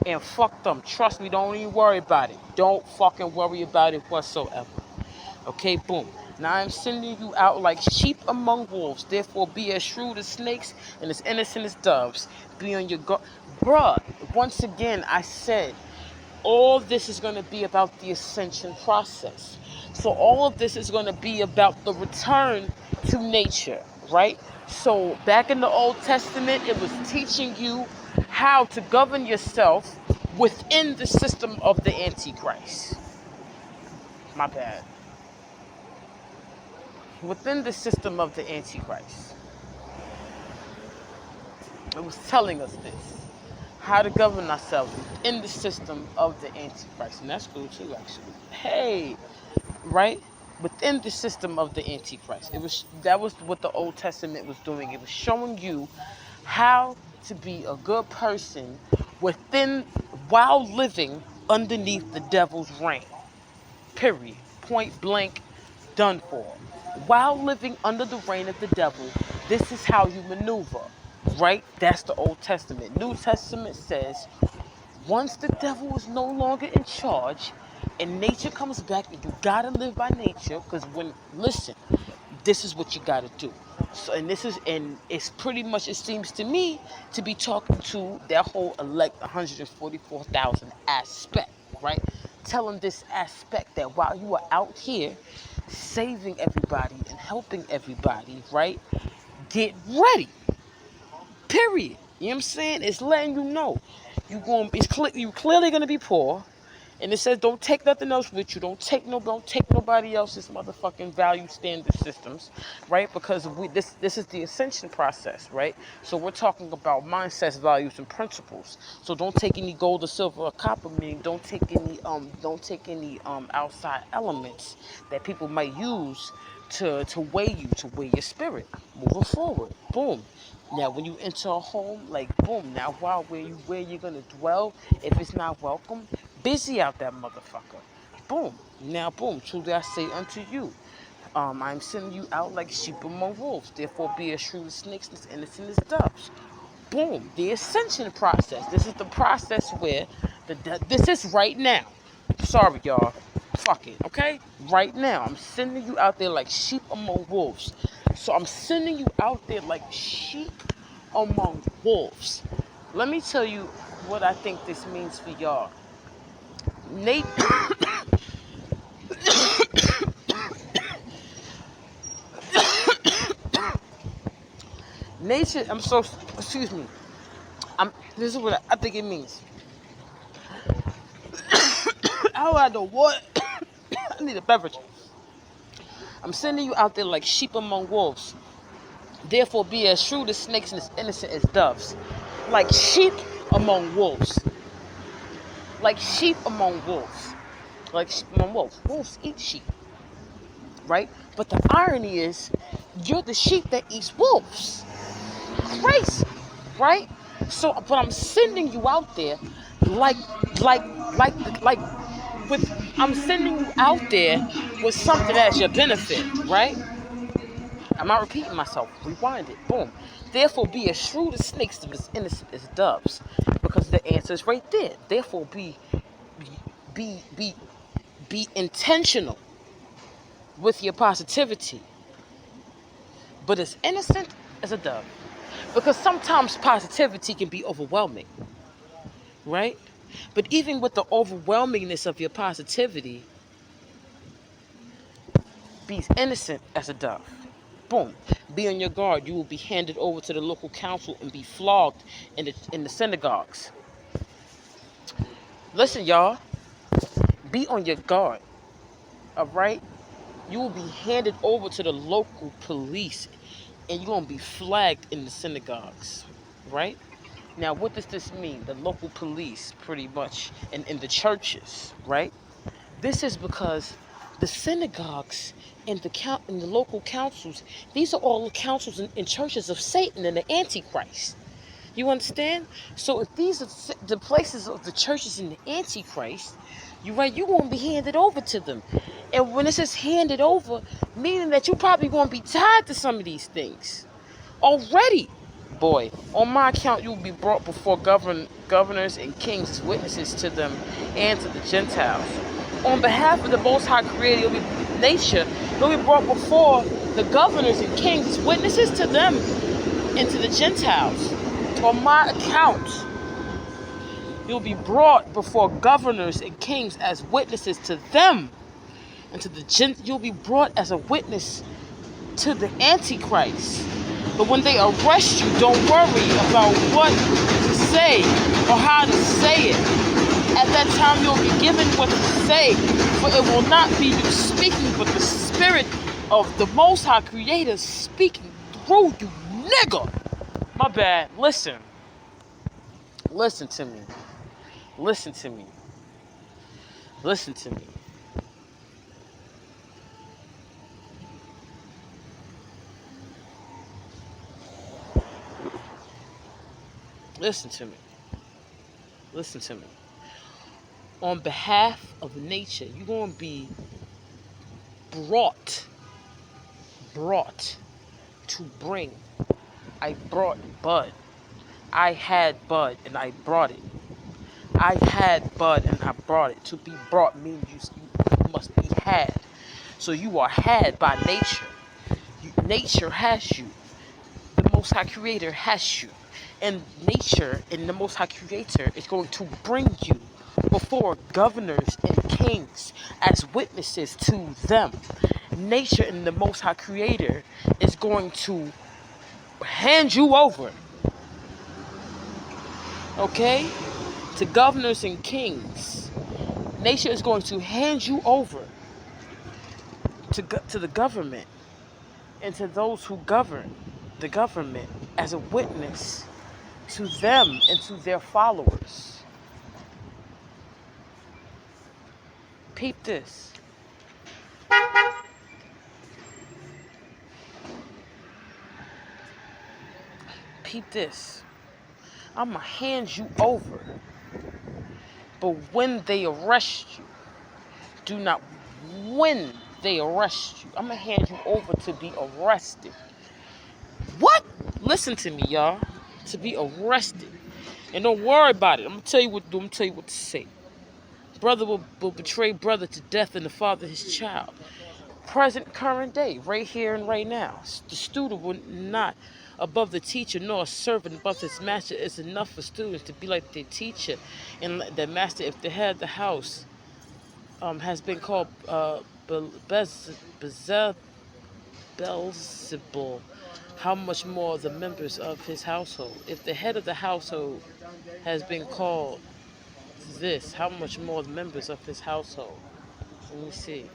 And fuck them. Trust me, don't even worry about it. Don't fucking worry about it whatsoever. Okay, boom. Now I'm sending you out like sheep among wolves. Therefore, be as shrewd as snakes and as innocent as doves. Be on your guard. Bruh, once again, I said, all this is going to be about the ascension process. So all of this is going to be about the return to nature, right? So back in the Old Testament, it was teaching you how to govern yourself within the system of the Antichrist. My bad. Within the system of the Antichrist. It was telling us this. How to govern ourselves in the system of the Antichrist. And that's cool too, actually. Hey, right? Within the system of the Antichrist. That was what the Old Testament was doing. It was showing you how to be a good person while living underneath the devil's reign. Period. Point blank, done for. While living under the reign of the devil, this is how you maneuver, right? That's the Old Testament. New Testament says, once the devil is no longer in charge and nature comes back, and you gotta live by nature, because listen, this is what you gotta do. So, and it's pretty much, it seems to me, to be talking to that whole elect 144,000 aspect, right? Tell them this aspect that while you are out here saving everybody and helping everybody, right? Get ready. Period. You know what I'm saying? It's letting you know you clearly gonna be poor, And it says don't take nothing else with you. Don't take nobody else's motherfucking value standard systems, right? Because this is the ascension process, right? So we're talking about mindsets, values, and principles. So don't take any gold or silver or copper, meaning don't take any outside elements that people might use to weigh you, to weigh your spirit. Moving forward. Boom. Now, when you enter a home, like boom. Now, wow, where you're gonna dwell? If it's not welcome, busy out that motherfucker. Boom. Now, boom. Truly, I say unto you, I'm sending you out like sheep among wolves. Therefore, be as shrewd as snakes and as innocent as doves. Boom. The ascension process. This is the process where this is right now. Sorry, y'all. Fuck it, okay? Right now, I'm sending you out there like sheep among wolves. So I'm sending you out there like sheep among wolves. Let me tell you what I think this means for y'all. Nate, nature. Excuse me. This is what I think it means. How I know what? I need a beverage. I'm sending you out there like sheep among wolves. Therefore, be as shrewd as snakes and as innocent as doves. Like sheep among wolves. Like sheep among wolves. Like sheep among wolves. Wolves eat sheep. Right? But the irony is, you're the sheep that eats wolves. Crazy. Right? So, but I'm sending you out there like, like, like, I'm sending you out there with something that's your benefit. Right? I'm not repeating myself. Rewind it. Boom. Therefore, be as shrewd as snakes and as innocent as doves, because the answer is right there. Therefore, be be be intentional with your positivity, but as innocent as a dove, because sometimes positivity can be overwhelming, right? But even with the overwhelmingness of your positivity, be innocent as a dove. Boom. Be on your guard. You will be handed over to the local council and be flogged in the synagogues. Listen, y'all. Be on your guard. All right? You will be handed over to the local police and you're going to be flagged in the synagogues. Right? Now, what does this mean? The local police, pretty much, and in the churches, right? This is because the synagogues and the local councils, these are all the councils and churches of Satan and the Antichrist. You understand? So if these are the places of the churches in the Antichrist, you're right, you won't be handed over to them. And when it says handed over, meaning that you probably won't be tied to some of these things already. Boy, on my account, you will be brought before governors and kings as witnesses to them and to the Gentiles. On behalf of the Most High Creator, you'll be brought before the governors and kings as witnesses to them and to the Gentiles. On my account, you'll be brought before governors and kings as witnesses to them and to the you'll be brought as a witness to the Antichrist. But when they arrest you, don't worry about what to say or how to say it. At that time, you'll be given what to say, for it will not be you speaking, but the Spirit of the Most High Creator speaking through you, nigga. My bad. Listen. Listen to me. Listen to me. Listen to me. Listen to me. Listen to me. On behalf of nature, you're going to be brought to bring. I brought bud. I had bud and I brought it. I had bud and I brought it. To be brought means you must be had. So you are had by nature. Nature has you. The Most High Creator has you. And nature and the Most High Creator is going to bring you before governors and kings as witnesses to them. Nature and the Most High Creator is going to hand you over, okay, to governors and kings Nature is going to hand you over to the government and to those who govern the government as a witness to them and to their followers. Peep this. Peep this. I'm going to hand you over. But when they arrest you, do not, when they arrest you, I'm going to hand you over to be arrested. What? Listen to me, y'all. To be arrested. And don't worry about it. I'm going to tell you what to say. Brother will betray brother to death and the father his child. Present, current day, right here and right now. The student will not above the teacher, nor a servant above his master. It's enough for students to be like their teacher and their master. If the head of the house has been called Beelzebul, how much more the members of his household? If the head of the household has been called this, how much more the members of his household? Let me see.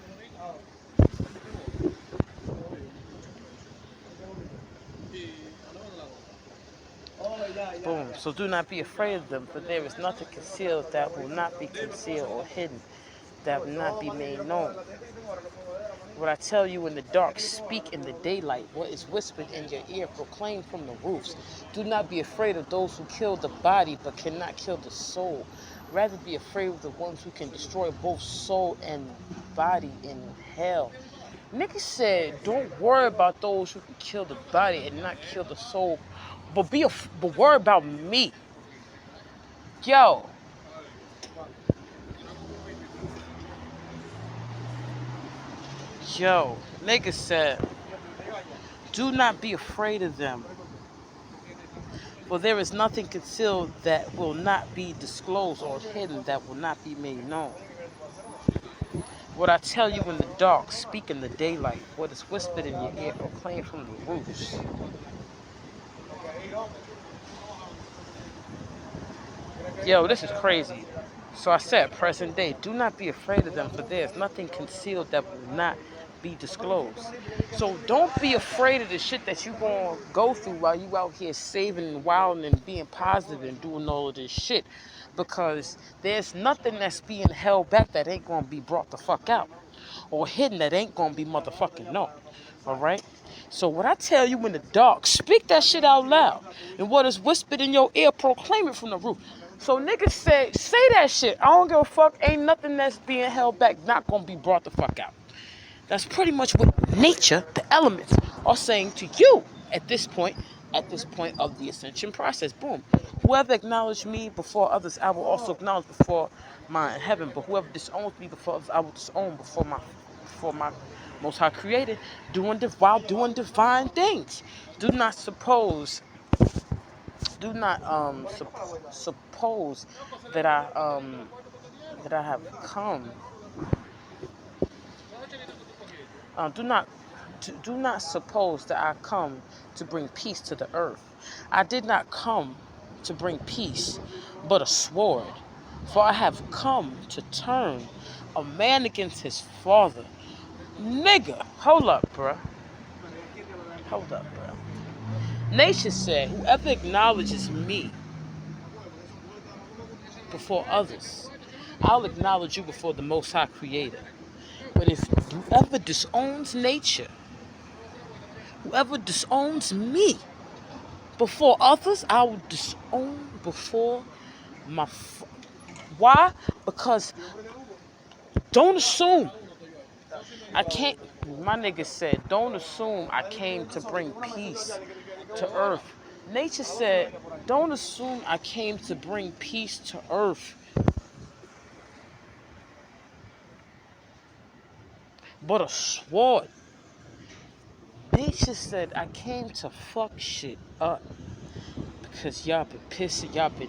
Boom. So do not be afraid of them, for there is nothing concealed that will not be concealed, or hidden that will not be made known. What I tell you in the dark, speak in the daylight. What is whispered in your ear, proclaim from the roofs. Do not be afraid of those who kill the body, but cannot kill the soul. Rather be afraid of the ones who can destroy both soul and body in hell. Nigga said, don't worry about those who can kill the body and not kill the soul, but worry about me. Yo. Yo, nigga said, do not be afraid of them, for there is nothing concealed that will not be disclosed, or hidden that will not be made known. What I tell you in the dark, speak in the daylight. What is whispered in your ear, proclaim from the roofs. Yo, this is crazy. So I said, present day, do not be afraid of them, for there is nothing concealed that will not be disclosed. So don't be afraid of the shit that you gonna go through while you out here saving and wilding and being positive and doing all of this shit, because there's nothing that's being held back that ain't gonna be brought the fuck out, or hidden that ain't gonna be motherfucking known. All right. So what I tell you in the dark, speak that shit out loud, and what is whispered in your ear, proclaim it from the roof. So niggas say that shit. I don't give a fuck. Ain't nothing that's being held back not gonna be brought the fuck out. That's pretty much what nature, the elements, are saying to you at this point of the ascension process. Boom. Whoever acknowledged me before others, I will also acknowledge before my heaven. But whoever disowns me before others, I will disown before my Most High Creator, while doing divine things. Do not suppose that I have come. Do not suppose that I come to bring peace to the earth. I did not come to bring peace, but a sword. For I have come to turn a man against his father. Nigga, hold up, bruh. Nature said, whoever acknowledges me before others, I'll acknowledge you before the Most High Creator. But if whoever disowns nature, whoever disowns me before others, I will disown before my... Why? Because don't assume I can't... My nigga said, don't assume I came to bring peace to earth. Nature said, don't assume I came to bring peace to earth, but a sword. Nature said, I came to fuck shit up, because y'all been pissing, y'all been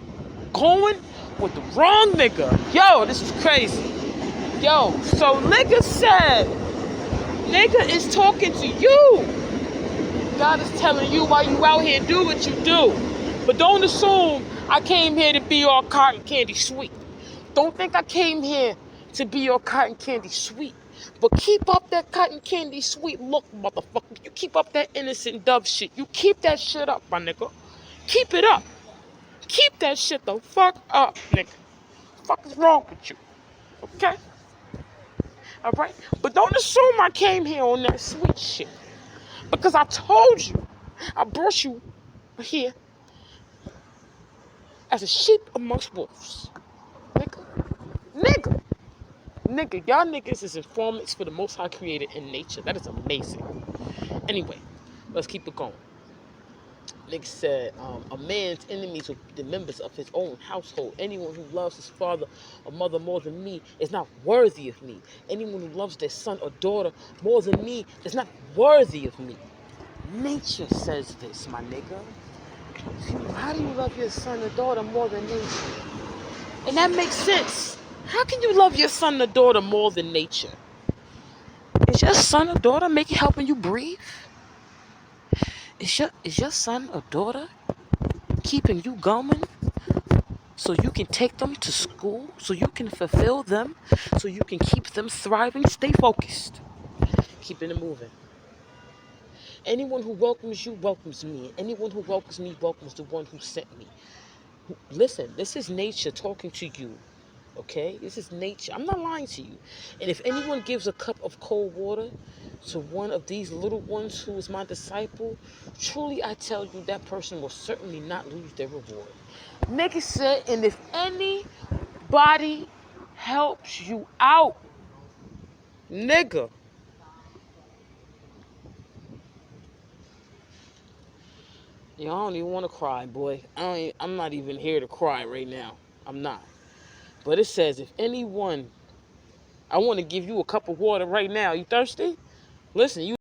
going with the wrong nigga. Yo, this is crazy. Yo, so nigga said, nigga is talking to you. God is telling you why you out here do what you do. But don't assume I came here to be all cotton candy sweet. Don't think I came here to be your cotton candy sweet. But keep up that cotton candy sweet look, motherfucker. You keep up that innocent dove shit. You keep that shit up, my nigga. Keep it up. Keep that shit the fuck up, nigga. The fuck is wrong with you? Okay? Alright? But don't assume I came here on that sweet shit. Because I told you, I brought you here as a sheep amongst wolves. Nigga. Nigga. Nigga. Y'all niggas is informants for the Most High Creator in nature. That is amazing. Anyway, let's keep it going. Nigga said, a man's enemies will be the members of his own household. Anyone who loves his father or mother more than me is not worthy of me. Anyone who loves their son or daughter more than me is not worthy of me. Nature says this, my nigga. How do you love your son or daughter more than nature? And that makes sense. How can you love your son or daughter more than nature? Is your son or daughter helping you breathe? Is your son or daughter keeping you going so you can take them to school, so you can fulfill them, so you can keep them thriving? Stay focused. Keeping it moving. Anyone who welcomes you welcomes me. Anyone who welcomes me welcomes the one who sent me. Listen, this is nature talking to you. Okay? This is nature. I'm not lying to you. And if anyone gives a cup of cold water to one of these little ones who is my disciple, truly I tell you that person will certainly not lose their reward. Nigga said, and if anybody helps you out, nigga. Yo, I don't even want to cry, boy. I'm not even here to cry right now. I'm not. But it says, if anyone, I want to give you a cup of water right now. You thirsty? Listen, you